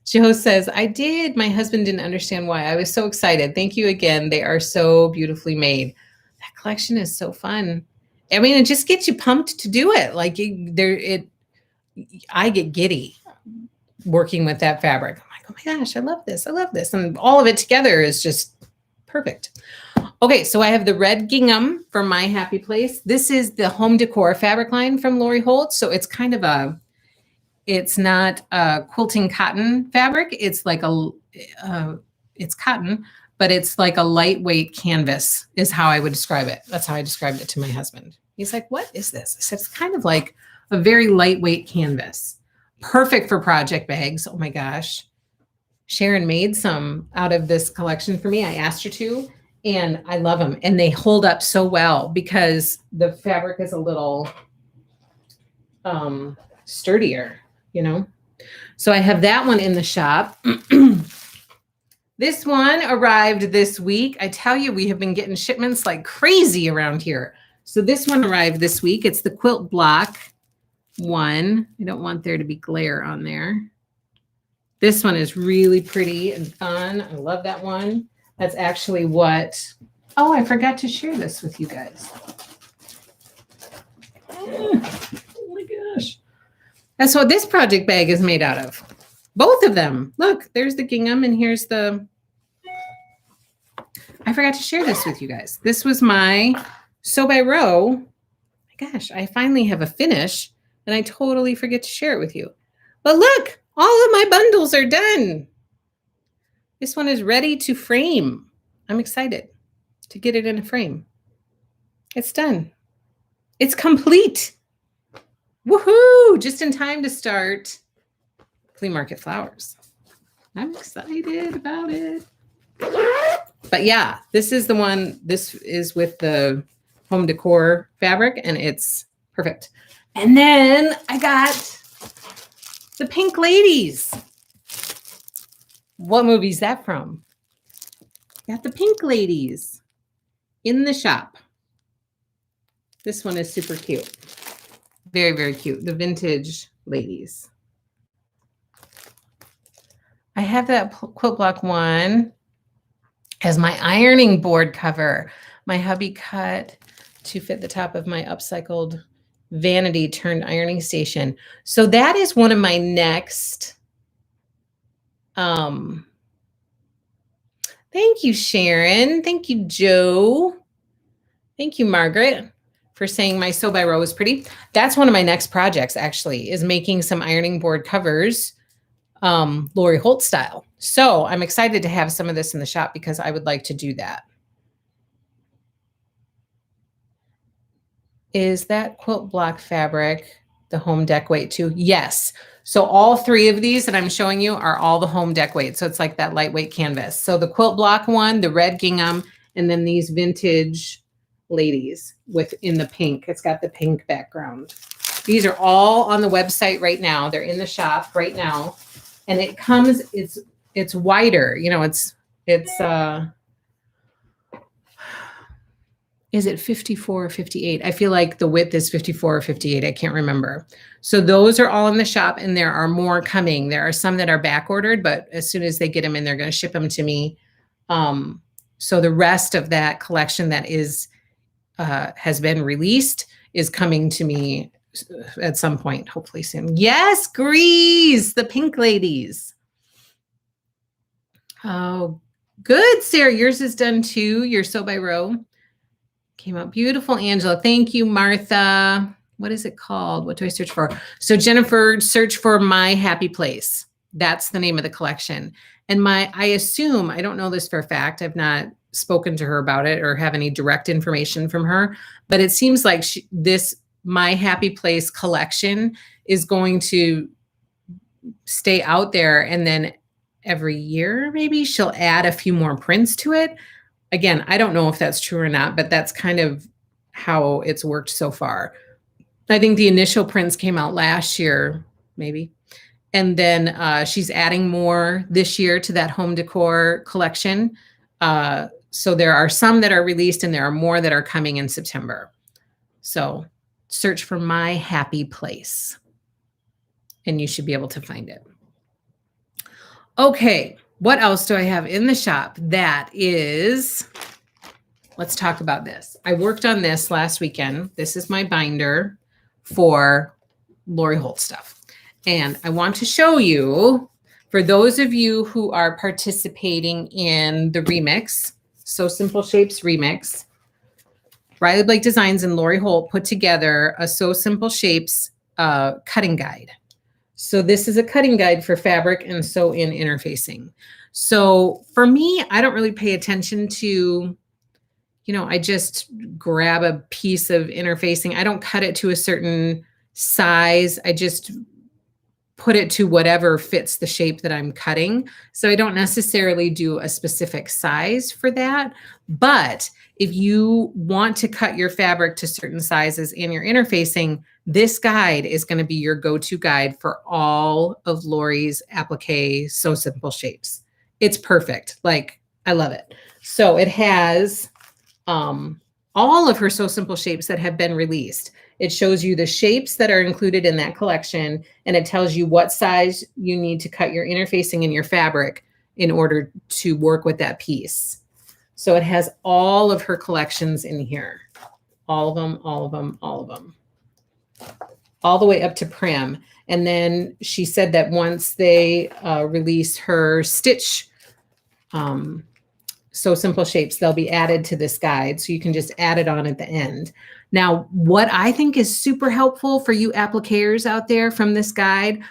Joe says, I did. My husband didn't understand why. I was so excited. Thank you again. They are so beautifully made. That collection is so fun. I mean, it just gets you pumped to do it. Like I get giddy working with that fabric. I'm like, oh my gosh, I love this. I love this. And all of it together is just perfect. Okay, so I have the red gingham from My Happy Place. This is the home decor fabric line from Lori Holt. So it's kind of it's not a quilting cotton fabric. It's like it's cotton, but it's like a lightweight canvas is how I would describe it. That's how I described it to my husband. He's like, what is this? I said, it's kind of like a very lightweight canvas. Perfect for project bags. Oh my gosh. Sharon made some out of this collection for me. I asked her to, and I love them. And they hold up so well because the fabric is a little sturdier, So I have that one in the shop. This one arrived this week. I tell you, we have been getting shipments like crazy around here. So this one arrived this week. It's the quilt block one. I don't want there to be glare on there. This one is really pretty and fun. I love that one. That's actually oh, I forgot to share this with you guys. Oh my gosh. That's what this project bag is made out of. Both of them. Look, there's the gingham and here's I forgot to share this with you guys. This was my Sew by Row. My gosh, I finally have a finish and I totally forget to share it with you. But look, all of my bundles are done. This one is ready to frame. I'm excited to get it in a frame. It's done. It's complete. Woohoo! Just in time to start Flea Market Flowers. I'm excited about it. But yeah, this is the one. This is with the home decor fabric, and it's perfect. And then I got the Pink Ladies. What movie is that from? Got the Pink Ladies in the shop. This one is super cute. Very, very cute. The vintage ladies. I have that quilt block one as my ironing board cover. My hubby cut to fit the top of my upcycled vanity turned ironing station. So that is one of my next. Thank you, Sharon. Thank you, Joe. Thank you, Margaret, for saying my sew by row is pretty. That's one of my next projects, actually, is making some ironing board covers, Lori Holt style. So I'm excited to have some of this in the shop because I would like to do that. Is that quilt block fabric the home deck weight too? Yes. So all three of these that I'm showing you are all the home deck weight. So it's like that lightweight canvas. So the quilt block one, the red gingham, and then these vintage ladies within the pink. It's got the pink background. These are all on the website right now. They're in the shop right now. And it comes, it's wider, you know, is it 54 or 58? I feel like the width is 54 or 58. I can't remember. So those are all in the shop, and there are more coming. There are some that are back ordered, but as soon as they get them in, they're going to ship them to me. So the rest of that collection that is has been released is coming to me at some point, hopefully soon. Yes, Grease, the Pink Ladies. Oh, good, Sarah. Yours is done too. Your sew by row. Came out beautiful, Angela. Thank you, Martha. What is it called? What do I search for? So Jennifer, search for My Happy Place. That's the name of the collection. And I assume, I don't know this for a fact. I've not spoken to her about it or have any direct information from her, but it seems like this My Happy Place collection is going to stay out there. And then every year, maybe she'll add a few more prints to it. Again, I don't know if that's true or not, but that's kind of how it's worked so far. I think the initial prints came out last year, maybe. And then she's adding more this year to that home decor collection. So there are some that are released and there are more that are coming in September. So search for My Happy Place and you should be able to find it. Okay. What else do I have in the shop? That is, let's talk about this. I worked on this last weekend. This is my binder for Lori Holt stuff. And I want to show you, for those of you who are participating in the remix, Sew Simple Shapes remix, Riley Blake Designs and Lori Holt put together a Sew Simple Shapes cutting guide. So this is a cutting guide for fabric and sew in interfacing. So for me, I don't really pay attention to, I just grab a piece of interfacing. I don't cut it to a certain size. I just put it to whatever fits the shape that I'm cutting. So I don't necessarily do a specific size for that. But if you want to cut your fabric to certain sizes in your interfacing, this guide is going to be your go-to guide for all of Lori's applique Sew Simple Shapes. It's perfect. Like, I love it. So it has all of her Sew Simple Shapes that have been released. It shows you the shapes that are included in that collection, and it tells you what size you need to cut your interfacing in your fabric in order to work with that piece. So it has all of her collections in here. All of them, all of them, all of them. All the way up to Prim. And then she said that once they release her stitch Sew Simple Shapes, they'll be added to this guide. So you can just add it on at the end. Now, what I think is super helpful for you appliqueurs out there from this guide,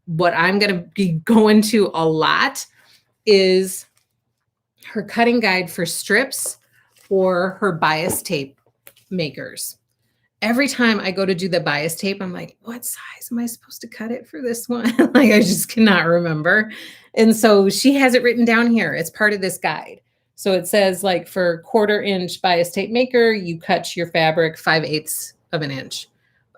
what I'm going to be going to a lot is her cutting guide for strips or her bias tape makers. Every time I go to do the bias tape, I'm like, what size am I supposed to cut it for this one? Like, I just cannot remember. And so she has it written down here. It's part of this guide. So it says like for 1/4 inch bias tape maker, you cut your fabric 5/8 of an inch.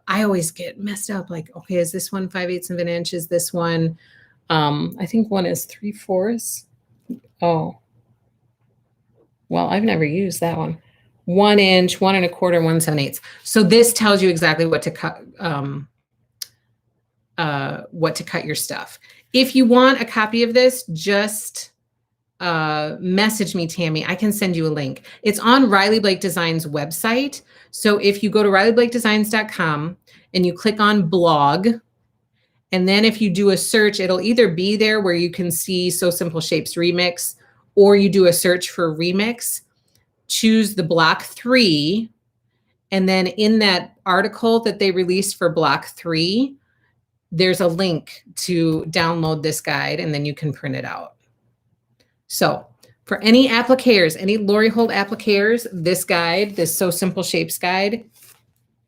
I always get messed up. Like, okay, is this one 5/8 of an inch? Is this one, I think one is 3/4. Oh, well, I've never used that one. 1 inch, 1 1/4, 1 7/8. So this tells you exactly what to cut, your stuff. If you want a copy of this, just message me, Tammy. I can send you a link. It's on Riley Blake Design's website. So if you go to RileyBlakeDesigns.com and you click on blog, and then if you do a search, it'll either be there where you can see So Simple Shapes Remix, or you do a search for remix, choose the block 3. And then in that article that they released for block 3, there's a link to download this guide, and then you can print it out. So for any appliqueurs, any Lori Holt appliqueurs, this guide, this So Simple Shapes guide,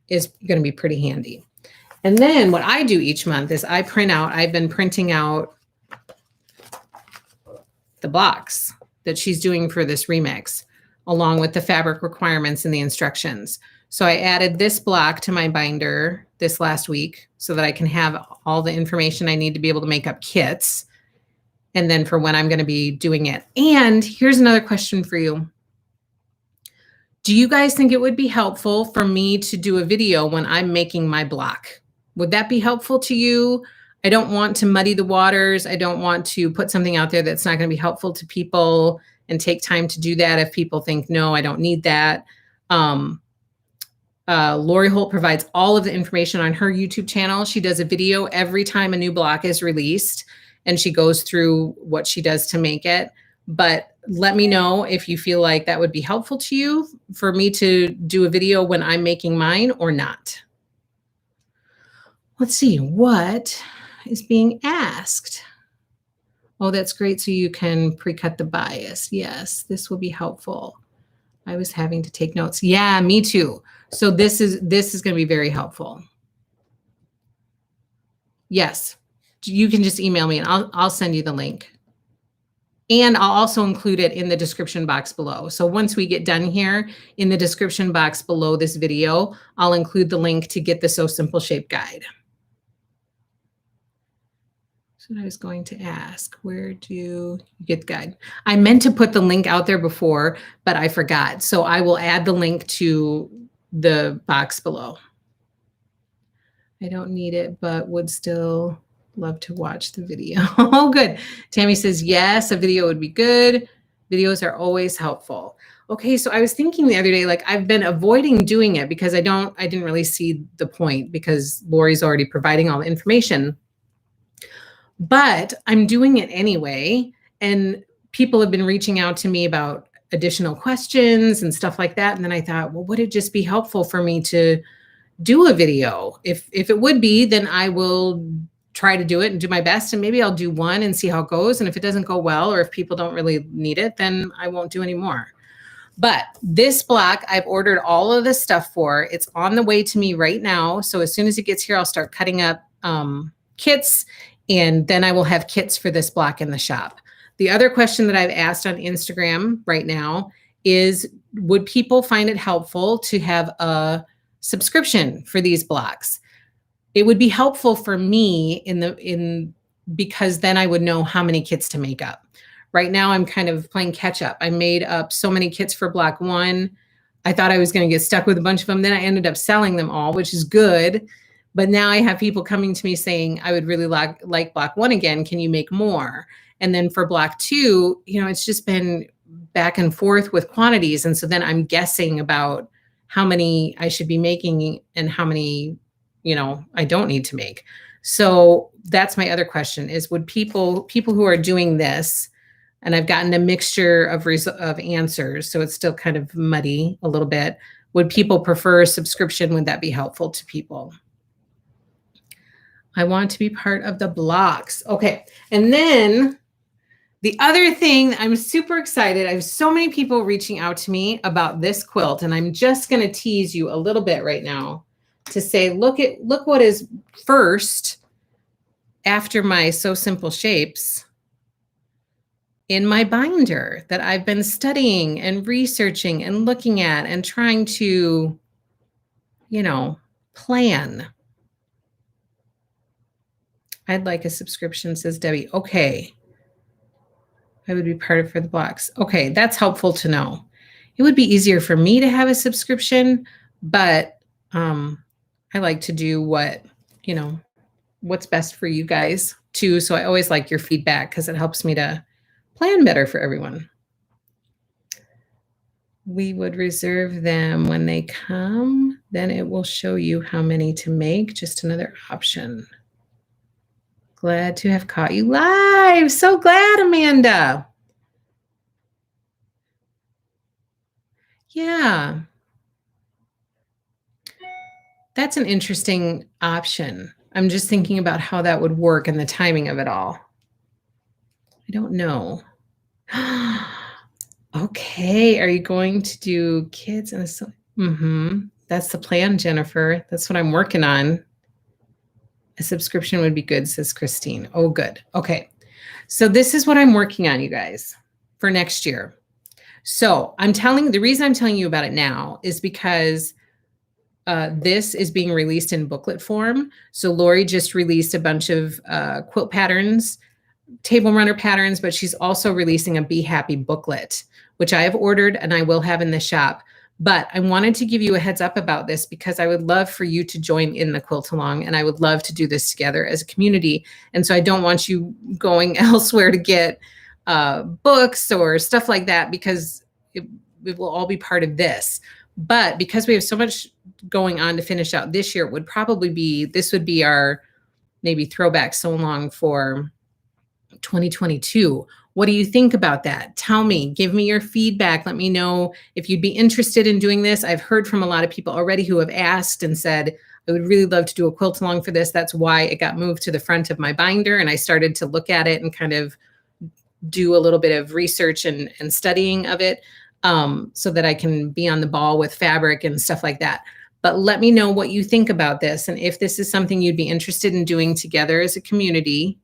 is going to be pretty handy. And then what I do each month is I've been printing out the blocks that she's doing for this remix, along with the fabric requirements and the instructions. So I added this block to my binder this last week so that I can have all the information I need to be able to make up kits, and then for when I'm going to be doing it. And here's another question for you. Do you guys think it would be helpful for me to do a video when I'm making my block? Would that be helpful to you? I don't want to muddy the waters. I don't want to put something out there that's not going to be helpful to people and take time to do that if people think, no, I don't need that. Lori Holt provides all of the information on her YouTube channel. She does a video every time a new block is released, and she goes through what she does to make it. But let me know if you feel like that would be helpful to you for me to do a video when I'm making mine or not. Let's see, what is being asked? Oh, that's great. So you can pre-cut the bias. Yes, this will be helpful. I was having to take notes. Yeah, me too. So this is going to be very helpful. Yes, you can just email me and I'll send you the link. And I'll also include it in the description box below. So once we get done here, in the description box below this video, I'll include the link to get the So Simple Shape guide. So I was going to ask, where do you get the guide? I meant to put the link out there before, but I forgot. So I will add the link to the box below. I don't need it, but would still love to watch the video. Oh, good. Tammy says, yes, a video would be good. Videos are always helpful. Okay, so I was thinking the other day, like I've been avoiding doing it because I didn't really see the point because Lori's already providing all the information. But I'm doing it anyway. And people have been reaching out to me about additional questions and stuff like that. And then I thought, well, would it just be helpful for me to do a video? If it would be, then I will try to do it and do my best. And maybe I'll do one and see how it goes. And if it doesn't go well, or if people don't really need it, then I won't do any more. But this block, I've ordered all of this stuff for. It's on the way to me right now. So as soon as it gets here, I'll start cutting up kits, and then I will have kits for this block in the shop. The other question that I've asked on Instagram right now is, would people find it helpful to have a subscription for these blocks? It would be helpful for me because then I would know how many kits to make up. Right now, I'm kind of playing catch up. I made up so many kits for block 1. I thought I was going to get stuck with a bunch of them. Then I ended up selling them all, which is good. But now I have people coming to me saying, I would really like block 1 again. Can you make more? And then for block 2, it's just been back and forth with quantities. And so then I'm guessing about how many I should be making and how many, I don't need to make. So that's my other question is, would people who are doing this, and I've gotten a mixture of answers, so it's still kind of muddy a little bit. Would people prefer a subscription? Would that be helpful to people? I want to be part of the blocks. Okay. And then the other thing, I'm super excited. I have so many people reaching out to me about this quilt, and I'm just going to tease you a little bit right now to say, look what is first after my So Simple Shapes in my binder that I've been studying and researching and looking at and trying to, plan. I'd like a subscription, says Debbie. Okay. I would be part of for the blocks. Okay, that's helpful to know. It would be easier for me to have a subscription, but I like to do what's best for you guys too. So I always like your feedback because it helps me to plan better for everyone. We would reserve them when they come. Then it will show you how many to make. Just another option. Glad to have caught you live. So glad, Amanda. Yeah. That's an interesting option. I'm just thinking about how that would work and the timing of it all. I don't know. Okay. Are you going to do kids and that's the plan, Jennifer. That's what I'm working on. A subscription would be good, says Christine. Oh, good. Okay. So this is what I'm working on, you guys, for next year. So the reason I'm telling you about it now is because this is being released in booklet form. So Lori just released a bunch of quilt patterns, table runner patterns, but she's also releasing a Be Happy booklet, which I have ordered and I will have in the shop. But I wanted to give you a heads up about this because I would love for you to join in the quilt along, and I would love to do this together as a community. And so I don't want you going elsewhere to get books or stuff like that because it will all be part of this. But because we have so much going on to finish out this year, this would be our maybe throwback so long for 2022. What do you think about that? Tell me, give me your feedback. Let me know if you'd be interested in doing this. I've heard from a lot of people already who have asked and said, I would really love to do a quilt along for this. That's why it got moved to the front of my binder. And I started to look at it and kind of do a little bit of research and studying of it so that I can be on the ball with fabric and stuff like that. But let me know what you think about this and if this is something you'd be interested in doing together as a community.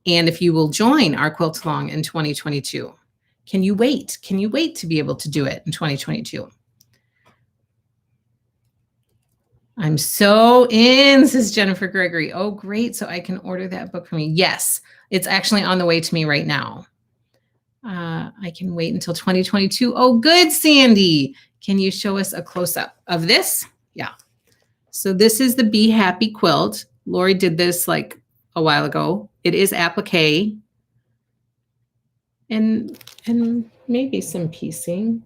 And if you will join our quilt along in 2022. Can you wait? Can you wait to be able to do it in 2022? I'm so in, says Jennifer Gregory. Oh, great. So I can order that book for me. Yes, it's actually on the way to me right now. I can wait until 2022. Oh, good, Sandy. Can you show us a close-up of this? Yeah. So this is the Be Happy quilt. Lori did this like a while ago. It is applique and maybe some piecing,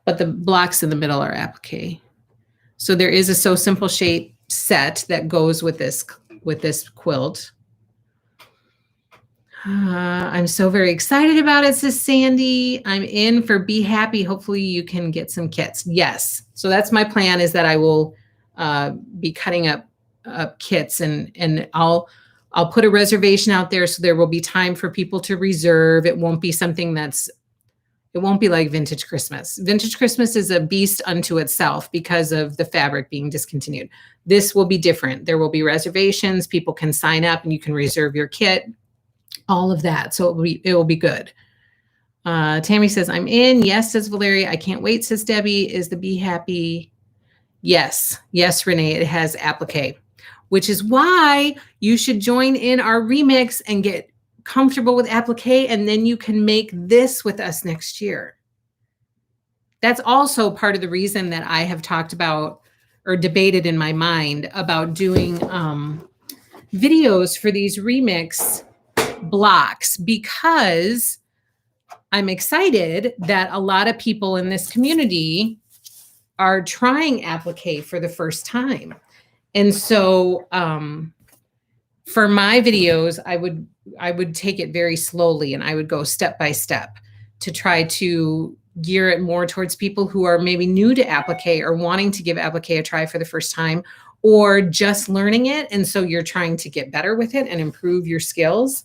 but the blocks in the middle are applique. So there is a So Simple shape set that goes with this quilt. I'm so very excited about it, says Sandy. I'm in for Be Happy. Hopefully you can get some kits. Yes. So that's my plan, is that I will be cutting up kits and I'll put a reservation out there so there will be time for people to reserve. It won't be something it won't be like Vintage Christmas. Vintage Christmas is a beast unto itself because of the fabric being discontinued. This will be different. There will be reservations. People can sign up and you can reserve your kit. All of that. So it will be good. Tammy says, I'm in. Yes, says Valeria. I can't wait, says Debbie. Is the Be Happy? Yes. Yes, Renee. It has applique, which is why you should join in our remix and get comfortable with applique, and then you can make this with us next year. That's also part of the reason that I have talked about or debated in my mind about doing videos for these remix blocks, because I'm excited that a lot of people in this community are trying applique for the first time. And so for my videos, I would take it very slowly and I would go step by step to try to gear it more towards people who are maybe new to applique or wanting to give applique a try for the first time, or just learning it. And so you're trying to get better with it and improve your skills.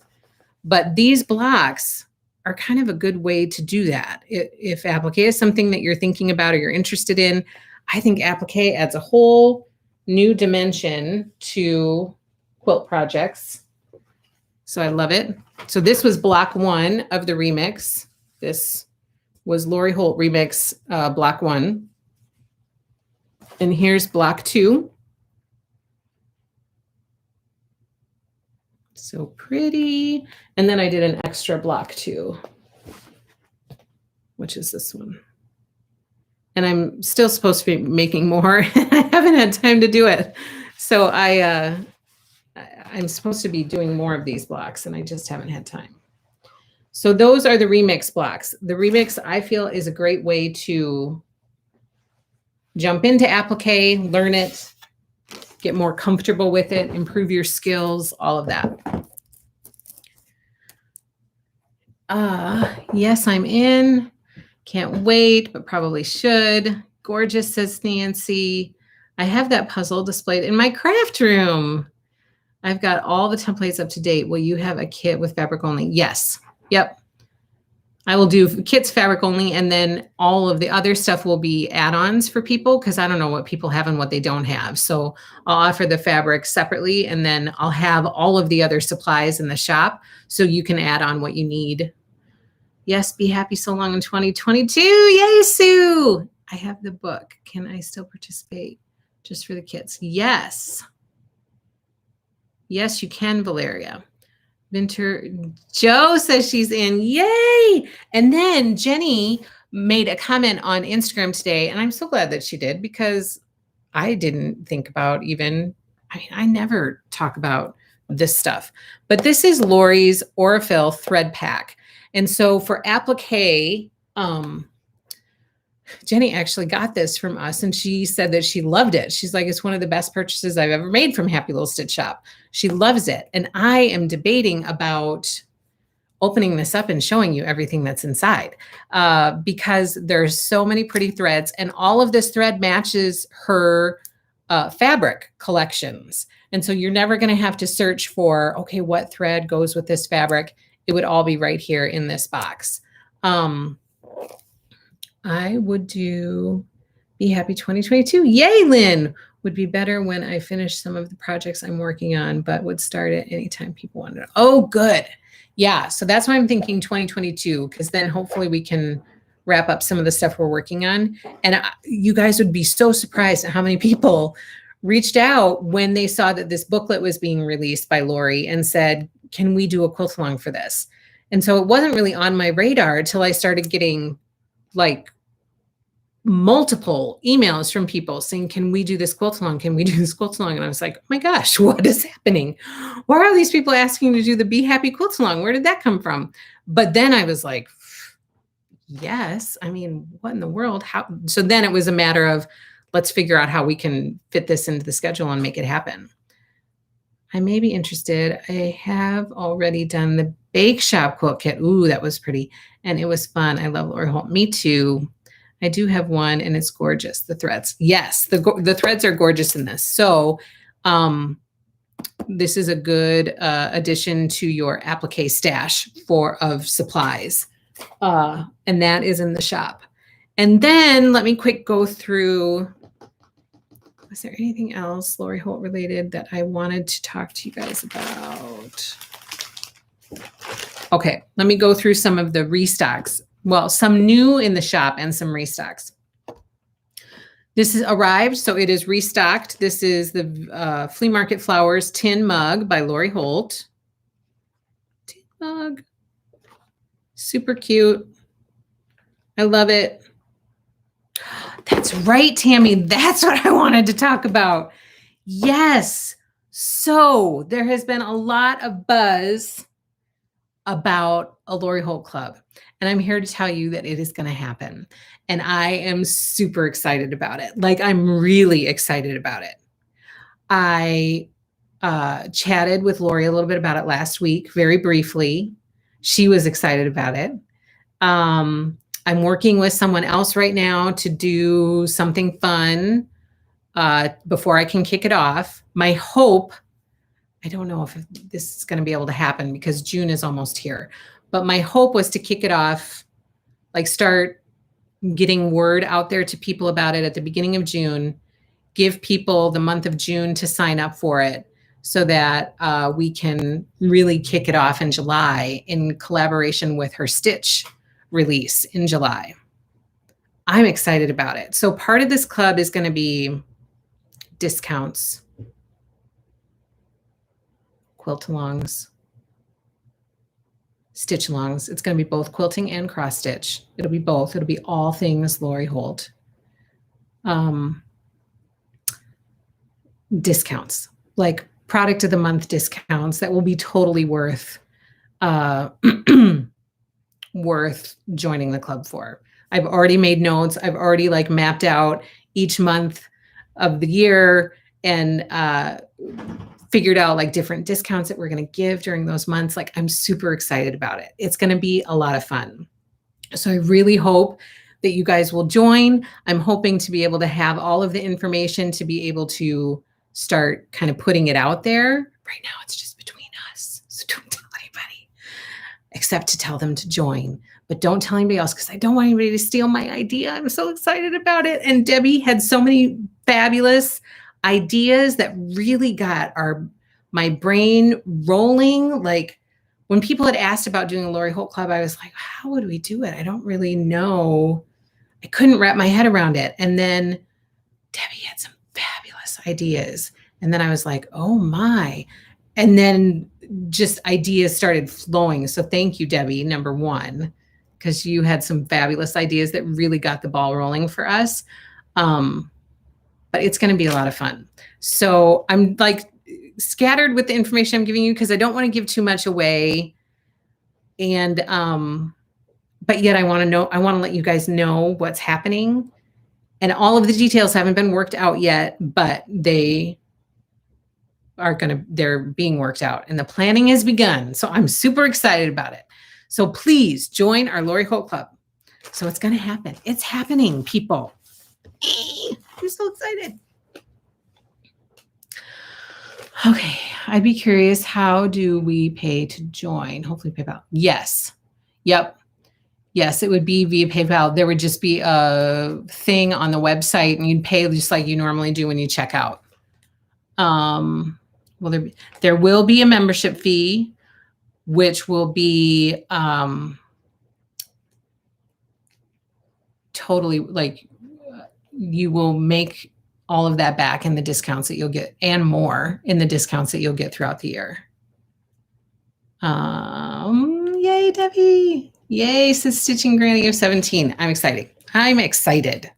But these blocks are kind of a good way to do that. If applique is something that you're thinking about or you're interested in, I think applique adds a whole new dimension to quilt projects. So I love it. So this was block 1 of the remix. This was Lori Holt remix, block 1. And here's block 2. So pretty. And then I did an extra block 2, which is this one. And I'm still supposed to be making more. I haven't had time to do it. So I'm supposed to be doing more of these blocks, and I just haven't had time. So those are the remix blocks. The remix, I feel, is a great way to jump into applique, learn it, get more comfortable with it, improve your skills, all of that. Yes, I'm in. Can't wait, but probably should. Gorgeous, says Nancy. I have that puzzle displayed in my craft room. I've got all the templates up to date. Will you have a kit with fabric only? Yes. Yep. I will do kits fabric only, and then all of the other stuff will be add-ons for people because I don't know what people have and what they don't have. So I'll offer the fabric separately, and then I'll have all of the other supplies in the shop so you can add on what you need. Yes, be happy so long in 2022. Yay, Sue. I have the book. Can I still participate just for the kits? Yes. Yes, you can, Valeria. Winter Joe says she's in. Yay! And then Jenny made a comment on Instagram today, and I'm so glad that she did because I didn't think about even, I never talk about this stuff, but this is Lori's Aurifil thread pack. And so for applique, Jenny actually got this from us, and she said that she loved it. She's like, it's one of the best purchases I've ever made from Happy Little Stitch Shop. She loves it. And I am debating about opening this up and showing you everything that's inside because there's so many pretty threads, and all of this thread matches her fabric collections. And so you're never going to have to search for, okay, what thread goes with this fabric? It would all be right here in this box. I would do Be Happy 2022. Yay, Lynn! Would be better when I finish some of the projects I'm working on, but would start it anytime people want to. Oh, good. Yeah, so that's why I'm thinking 2022, because then hopefully we can wrap up some of the stuff we're working on. And you guys would be so surprised at how many people reached out when they saw that this booklet was being released by Lori and said, can we do a quilt along for this? And so it wasn't really on my radar until I started getting like multiple emails from people saying, can we do this quilt along? Can we do this quilt along? And I was like, oh my gosh, what is happening? Why are these people asking to do the Be Happy quilt along? Where did that come from? But then I was like, yes, I mean, what in the world? How? So then it was a matter of, let's figure out how we can fit this into the schedule and make it happen. I may be interested. I have already done the Bake Shop quilt kit. Ooh, that was pretty. And it was fun. I love Lori Holt. Me too. I do have one, and it's gorgeous. The threads. Yes, the threads are gorgeous in this. So this is a good addition to your applique stash of supplies. And that is in the shop. And then let me quick go through. Was there anything else Lori Holt related that I wanted to talk to you guys about? Okay, let me go through some of the restocks. Well, some new in the shop and some restocks. This is arrived, so it is restocked. This is the Flea Market Flowers tin mug by Lori Holt. Tin mug. Super cute. I love it. That's right, Tammy. That's what I wanted to talk about. Yes. So there has been a lot of buzz about a Lori Holt Club. And I'm here to tell you that it is going to happen. And I am super excited about it. Like, I'm really excited about it. I chatted with Lori a little bit about it last week, very briefly. She was excited about it. I'm working with someone else right now to do something fun before I can kick it off. My hope, I don't know if this is going to be able to happen because June is almost here. But my hope was to kick it off, like start getting word out there to people about it at the beginning of June, give people the month of June to sign up for it so that we can really kick it off in July in collaboration with her Stitch release in July. I'm excited about it. So part of this club is going to be discounts, quilt-alongs, stitch-alongs. It's going to be both quilting and cross-stitch. It'll be both. It'll be all things Lori Holt. Discounts, like product of the month discounts that will be totally worth worth joining the club for. I've already made notes. I've already like mapped out each month of the year and figured out like different discounts that we're going to give during those months. Like I'm super excited about it. It's going to be a lot of fun. So I really hope that you guys will join. I'm hoping to be able to have all of the information to be able to start kind of putting it out there. Right now, it's just between us. So don't tell anybody, except to tell them to join. But don't tell anybody else because I don't want anybody to steal my idea. I'm so excited about it. And Debbie had so many fabulous ideas that really got my brain rolling. Like when people had asked about doing a Lori Holt Club, I was like, how would we do it? I don't really know. I couldn't wrap my head around it. And then Debbie had some fabulous ideas. And then I was like, oh my. And then just ideas started flowing. So thank you, Debbie, number one, because you had some fabulous ideas that really got the ball rolling for us. But it's going to be a lot of fun. So I'm like scattered with the information I'm giving you because I don't want to give too much away. And, but yet I want to let you guys know what's happening. And all of the details haven't been worked out yet, but they're being worked out and the planning has begun. So I'm super excited about it. So please join our Lori Holt Club. So it's going to happen. It's happening, people. I'm so excited. Okay. I'd be curious, how do we pay to join? Hopefully PayPal. Yes. Yep. Yes, it would be via PayPal. There would just be a thing on the website and you'd pay just like you normally do when you check out. Well, there will be a membership fee, which will be totally like you will make all of that back in the discounts that you'll get and more in the discounts that you'll get throughout the year. Yay, Debbie. Yay, says Stitching Granny of 17. I'm excited. I'm excited.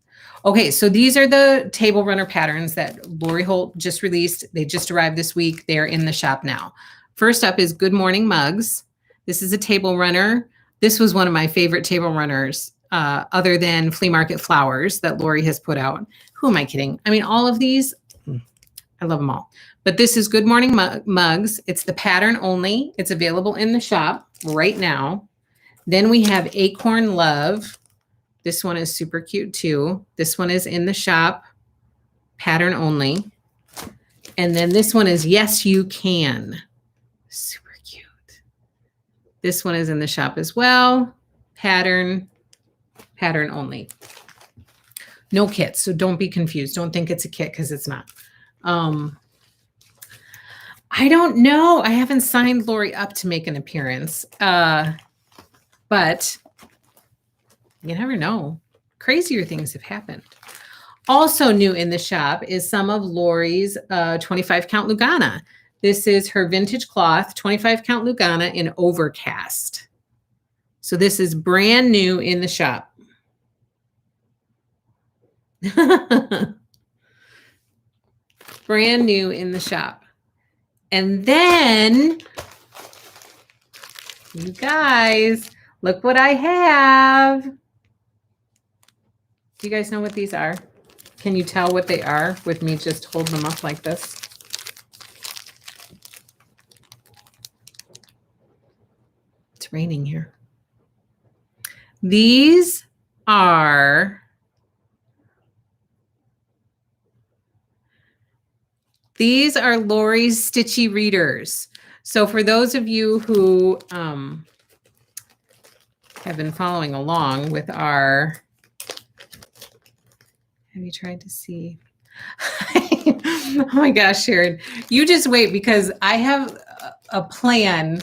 Okay, so these are the table runner patterns that Lori Holt just released. They just arrived this week. They're in the shop now. First up is Good Morning Mugs. This is a table runner. This was one of my favorite table runners, other than Flea Market Flowers that Lori has put out. Who am I kidding? I mean, all of these, I love them all. But this is Good Morning Mugs. It's the pattern only. It's available in the shop right now. Then we have Acorn Love. This one is super cute too. This one is in the shop, pattern only. And then this one is Yes You Can. Super cute. This one is in the shop as well, pattern only. No kits, so don't be confused. Don't think it's a kit because it's not. I don't know. I haven't signed Lori up to make an appearance, but you never know. Crazier things have happened. Also new in the shop is some of Lori's 25 count Lugana. This is her vintage cloth 25 count Lugana in Overcast. So this is brand new in the shop. Brand new in the shop. And then, you guys, look what I have. Do you guys know what these are? Can you tell what they are with me just holding them up like this? It's raining here. These are Lori's Stitchy Readers. So for those of you who have been following along with our, have you tried to see? Oh my gosh, Sharon, you just wait, because I have a plan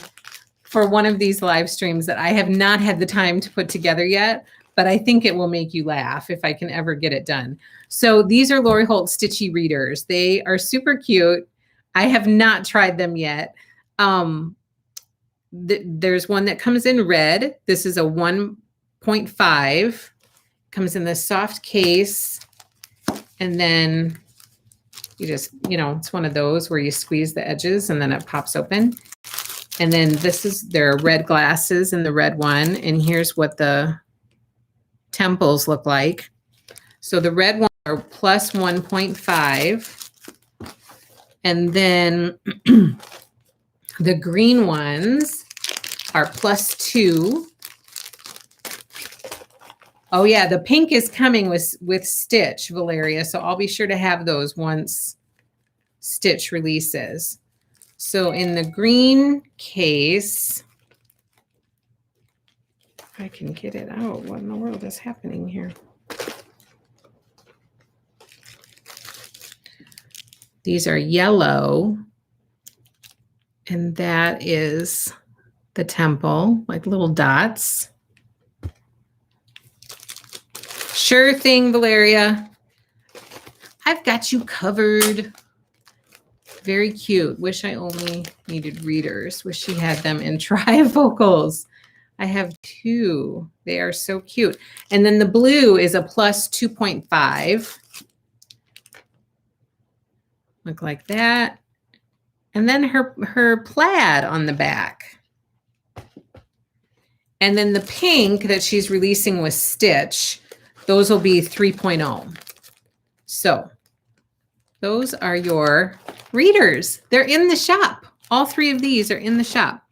for one of these live streams that I have not had the time to put together yet, but I think it will make you laugh if I can ever get it done. So these are Lori Holt Stitchy readers. They are super cute. I have not tried them yet. There's one that comes in red. This is a 1.5. Comes in this soft case. And then you just, it's one of those where you squeeze the edges and then it pops open. And then there are red glasses in the red one. And here's what the temples look like. So the red ones are plus 1.5. And then the green ones are plus 2. Oh yeah, the pink is coming with Stitch, Valeria. So I'll be sure to have those once Stitch releases. So in the green case, if I can get it out, what in the world is happening here? These are yellow, and that is the temple, like little dots. Sure thing, Valeria. I've got you covered. Very cute. Wish I only needed readers. Wish she had them in trifocals. I have 2. They are so cute. And then the blue is a plus 2.5. Look like that. And then her plaid on the back. And then the pink that she's releasing with Stitch, those will be 3.0. So those are your readers. They're in the shop. All 3 of these are in the shop.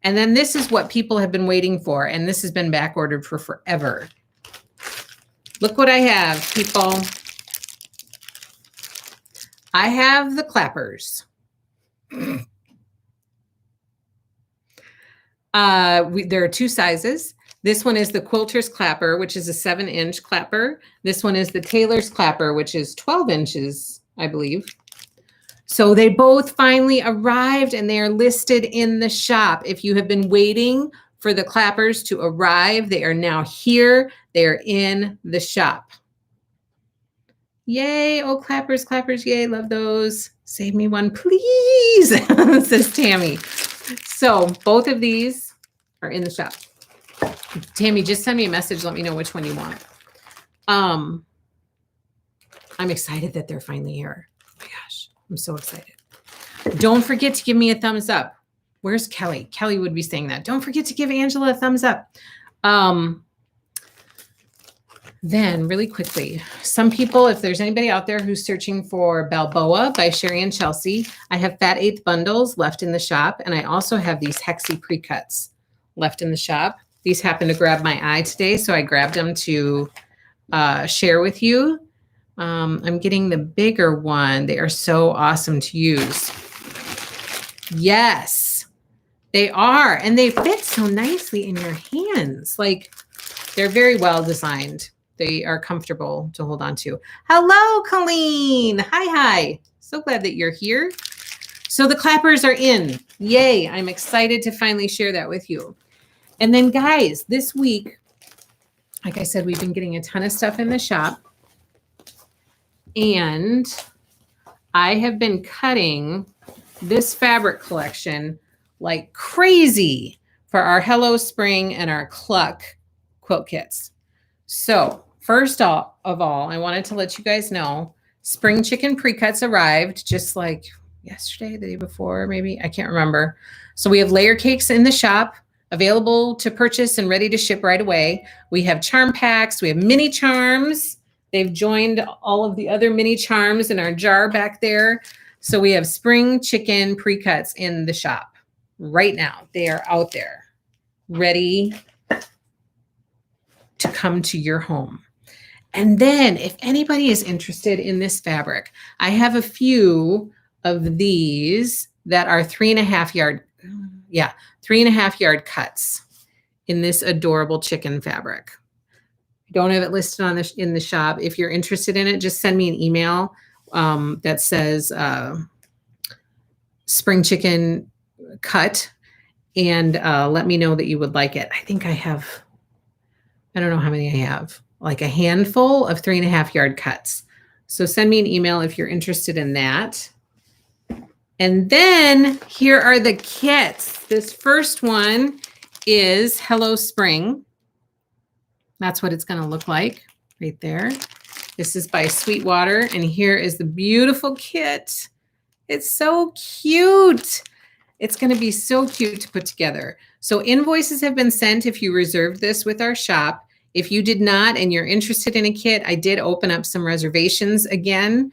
And then this is what people have been waiting for. And this has been back ordered for forever. Look what I have, people. I have the clappers. There are 2 sizes. This one is the quilter's clapper, which is a 7-inch clapper. This one is the tailor's clapper, which is 12 inches, I believe. So they both finally arrived and they are listed in the shop. If you have been waiting for the clappers to arrive, they are now here. They are in the shop. Yay. Oh, clappers, clappers. Yay. Love those. Save me one, please, says Tammy. So both of these are in the shop. Tammy, just send me a message. Let me know which one you want. I'm excited that they're finally here. Oh my gosh, I'm so excited. Don't forget to give me a thumbs up. Where's Kelly? Kelly would be saying that. Don't forget to give Angela a thumbs up. Then really quickly, some people, if there's anybody out there who's searching for Balboa by Sherry and Chelsea, I have Fat 8th bundles left in the shop. And I also have these Hexie pre-cuts left in the shop. These happened to grab my eye today, so I grabbed them to share with you. I'm getting the bigger one. They are so awesome to use. Yes, they are. And they fit so nicely in your hands. Like, they're very well designed. They are comfortable to hold on to. Hello, Colleen. Hi. So glad that you're here. So the clappers are in. Yay. I'm excited to finally share that with you. And then, guys, this week, like I said, we've been getting a ton of stuff in the shop. And I have been cutting this fabric collection like crazy for our Hello Spring and our Cluck quilt kits. So first of all, I wanted to let you guys know, spring chicken pre-cuts arrived just like yesterday, the day before, maybe. I can't remember. So we have layer cakes in the shop, available to purchase and ready to ship right away. We have charm packs. We have mini charms. They've joined all of the other mini charms in our jar back there. So we have spring chicken pre-cuts in the shop right now. They are out there ready to come to your home. And then if anybody is interested in this fabric, I have a few of these that are 3.5 yard. Yeah, 3.5 yard cuts in this adorable chicken fabric. I don't have it listed on in the shop. If you're interested in it, just send me an email that says spring chicken cut, and let me know that you would like it. I think I don't know how many I have, like a handful of 3.5 yard cuts. So send me an email if you're interested in that. And then here are the kits. This first one is Hello Spring. That's what it's going to look like right there. This is by Sweetwater, and here is the beautiful kit. It's so cute. It's going to be so cute to put together. So invoices have been sent if you reserved this with our shop. If you did not and you're interested in a kit, I did open up some reservations again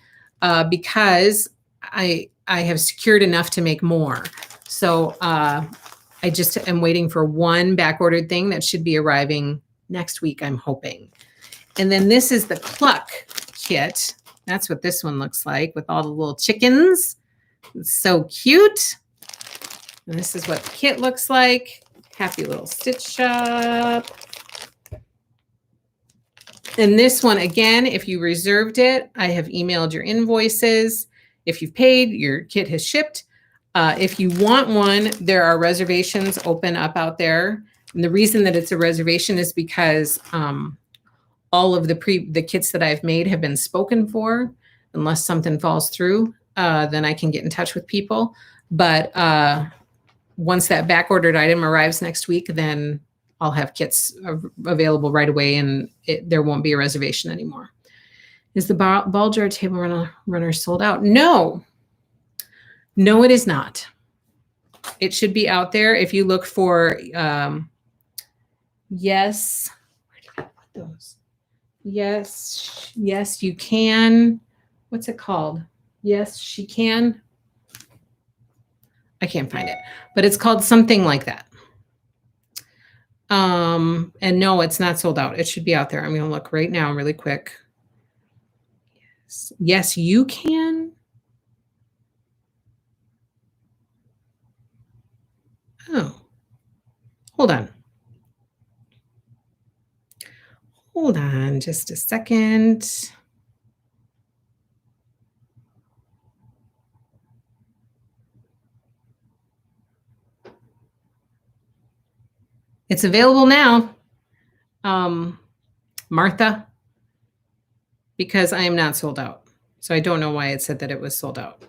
because I have secured enough to make more. So I just am waiting for one back ordered thing that should be arriving next week, I'm hoping. And then this is the Cluck kit. That's what this one looks like with all the little chickens. It's so cute. And this is what the kit looks like. Happy little stitch shop. And this one, again, if you reserved it, I have emailed your invoices. If you've paid, your kit has shipped. If you want one, there are reservations open up out there. And the reason that it's a reservation is because all of the kits that I've made have been spoken for. Unless something falls through, then I can get in touch with people. But once that back ordered item arrives next week, then I'll have kits available right away, and there won't be a reservation anymore. Is the ball jar table runner sold out? No, it is not. It should be out there. If you look for, yes, where did I put those? Yes, you can. What's it called? Yes, she can. I can't find it, but it's called something like that. And no, it's not sold out. It should be out there. I'm going to look right now really quick. Yes, you can. Oh, hold on. Hold on just a second. It's available now, Martha, because I am not sold out. So I don't know why it said that it was sold out.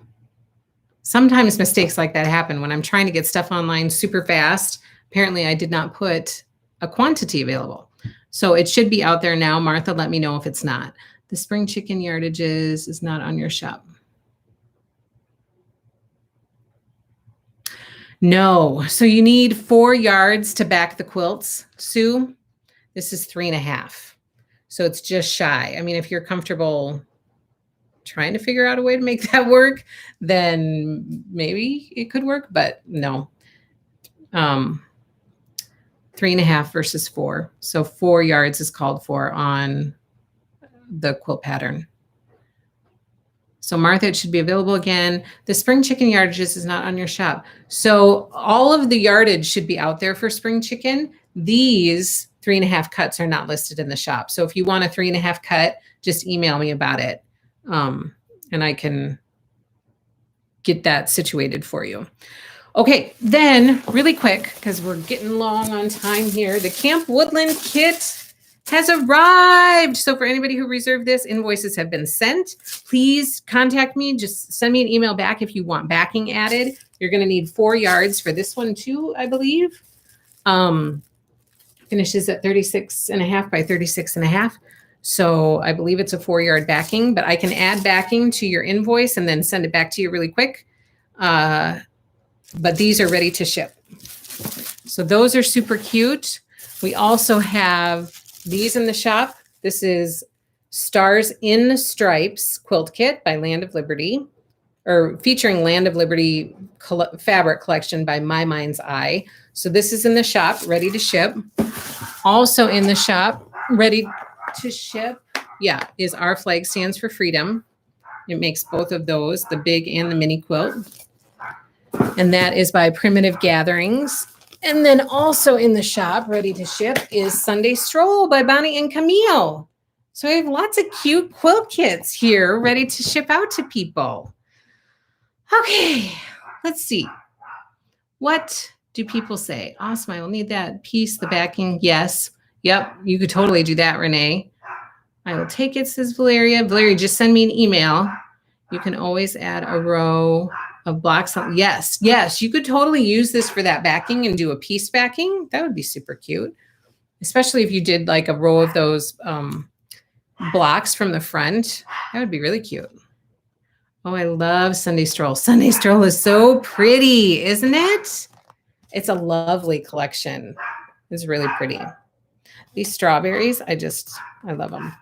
Sometimes mistakes like that happen when I'm trying to get stuff online super fast. Apparently I did not put a quantity available. So it should be out there now. Martha, let me know if it's not. The spring chicken yardages is not on your shop. No. So you need 4 yards to back the quilts, Sue. This is 3.5. So it's just shy. I mean, if you're comfortable trying to figure out a way to make that work, then maybe it could work, but no. 3.5 versus 4. So 4 yards is called for on the quilt pattern. So Martha, it should be available again. The spring chicken yardages is not on your shop. So all of the yardage should be out there for spring chicken. These 3.5 cuts are not listed in the shop. So if you want a 3.5 cut, just email me about it. And I can get that situated for you. Okay, then really quick, because we're getting long on time here, the Camp Woodland kit has arrived. So for anybody who reserved this, invoices have been sent. Please contact me. Just send me an email back if you want backing added. You're going to need 4 yards for this one too, I believe. Finishes at 36.5 by 36.5. So I believe it's a 4 yard backing, but I can add backing to your invoice and then send it back to you really quick. But these are ready to ship. So those are super cute. We also have these in the shop. This is Stars in Stripes quilt kit by Land of Liberty, or featuring Land of Liberty fabric collection by My Mind's Eye. So this is in the shop, ready to ship. Also in the shop, ready to ship, is Our Flag Stands for Freedom. It makes both of those, the big and the mini quilt. And that is by Primitive Gatherings. And then also in the shop, ready to ship, is Sunday Stroll by Bonnie and Camille. So I have lots of cute quilt kits here ready to ship out to people. Okay, let's see. What do people say? Awesome, I will need that piece, the backing. Yes. Yep, you could totally do that, Renee. I will take it, says Valeria. Valeria, just send me an email. You can always add a row of blocks. Yes, yes, you could totally use this for that backing and do a piece backing. That would be super cute, especially if you did like a row of those blocks from the front. That would be really cute. Oh, I love Sunday Stroll. Sunday Stroll is so pretty, isn't it? It's a lovely collection. It's really pretty. These strawberries, I love them.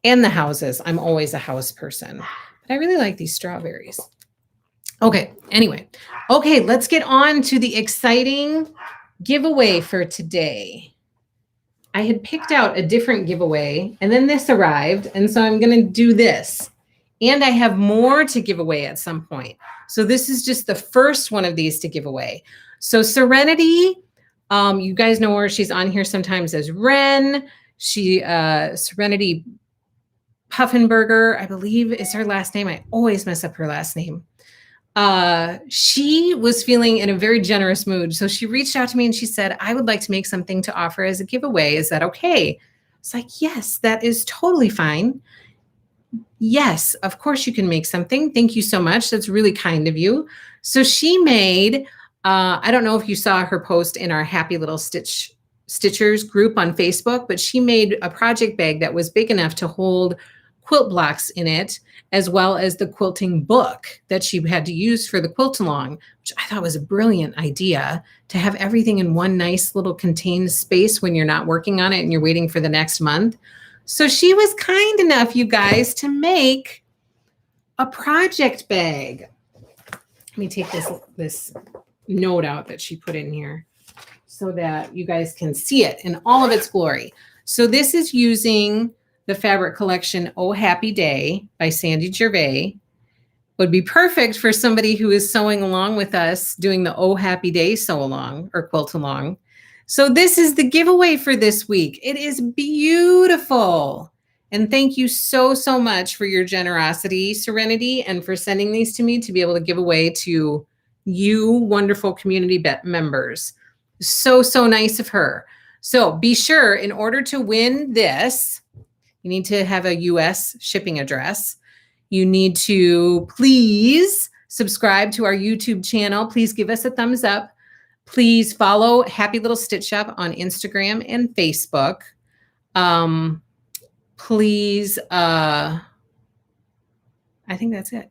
And the houses. I'm always a house person. But I really like these strawberries. Okay, anyway. Okay, let's get on to the exciting giveaway for today. I had picked out a different giveaway, and then this arrived, and so I'm going to do this. And I have more to give away at some point. So this is just the first one of these to give away. So Serenity, you guys know her. She's on here sometimes as Ren. Serenity Puffenberger, I believe is her last name. I always mess up her last name. She was feeling in a very generous mood. So she reached out to me and she said, I would like to make something to offer as a giveaway. Is that okay? It's like, yes, that is totally fine. Yes, of course you can make something. Thank you so much. That's really kind of you. So she made, I don't know if you saw her post in our Happy Little Stitchers group on Facebook, but she made a project bag that was big enough to hold quilt blocks in it, as well as the quilting book that she had to use for the quilt along, which I thought was a brilliant idea to have everything in one nice little contained space when you're not working on it and you're waiting for the next month. So she was kind enough, you guys, to make a project bag. Let me take this note out that she put in here so that you guys can see it in all of its glory. So this is using the fabric collection Oh Happy Day by Sandy Gervais. Would be perfect for somebody who is sewing along with us doing the Oh Happy Day sew along or quilt along. So this is the giveaway for this week. It is beautiful. And thank you so, so much for your generosity, Serenity, and for sending these to me to be able to give away to you wonderful community members. So, so nice of her. So be sure, in order to win this, you need to have a US shipping address. You need to please subscribe to our YouTube channel. Please give us a thumbs up. Please follow Happy Little Stitch Shop on Instagram and Facebook. Please, I think that's it.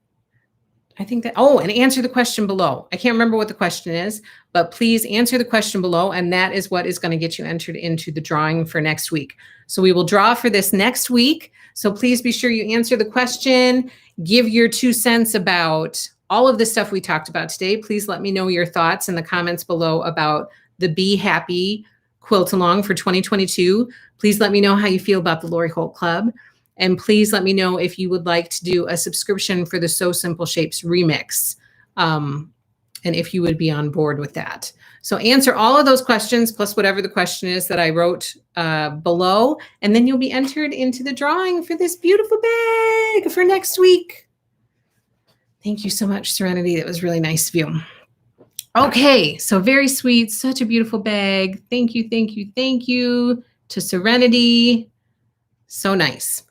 And answer the question below. I can't remember what the question is, but please answer the question below, and that is what is going to get you entered into the drawing for next week. So we will draw for this next week. So please be sure you answer the question, give your 2 cents about all of the stuff we talked about today. Please let me know your thoughts in the comments below about the Be Happy Quilt Along for 2022. Please let me know how you feel about the Lori Holt Club. And please let me know if you would like to do a subscription for the So Simple Shapes remix. And if you would be on board with that. So answer all of those questions plus whatever the question is that I wrote below. And then you'll be entered into the drawing for this beautiful bag for next week. Thank you so much, Serenity. That was really nice of you. Okay, so very sweet. Such a beautiful bag. Thank you, thank you, thank you to Serenity. So nice.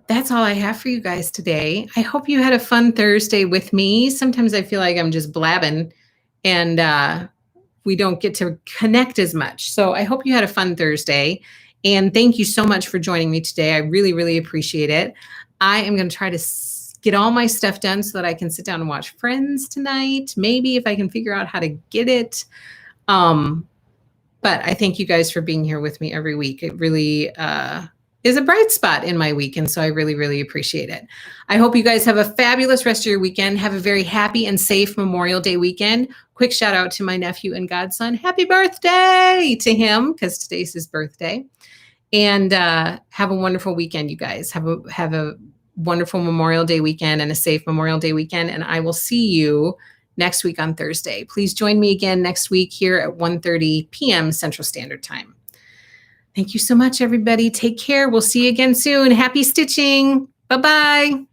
That's all I have for you guys today. I hope you had a fun Thursday with me. Sometimes I feel like I'm just blabbing and we don't get to connect as much. So I hope you had a fun Thursday. And thank you so much for joining me today. I really, really appreciate it. I am going to try to get all my stuff done so that I can sit down and watch Friends tonight. Maybe if I can figure out how to get it. But I thank you guys for being here with me every week. It really is a bright spot in my week. And so I really, really appreciate it. I hope you guys have a fabulous rest of your weekend. Have a very happy and safe Memorial Day weekend. Quick shout out to my nephew and godson. Happy birthday to him because today's his birthday. And have a wonderful weekend, you guys. Have a wonderful Memorial Day weekend and a safe Memorial Day weekend. And I will see you next week on Thursday. Please join me again next week here at 1:30 p.m. Central Standard Time. Thank you so much, everybody. Take care. We'll see you again soon. Happy stitching. Bye-bye.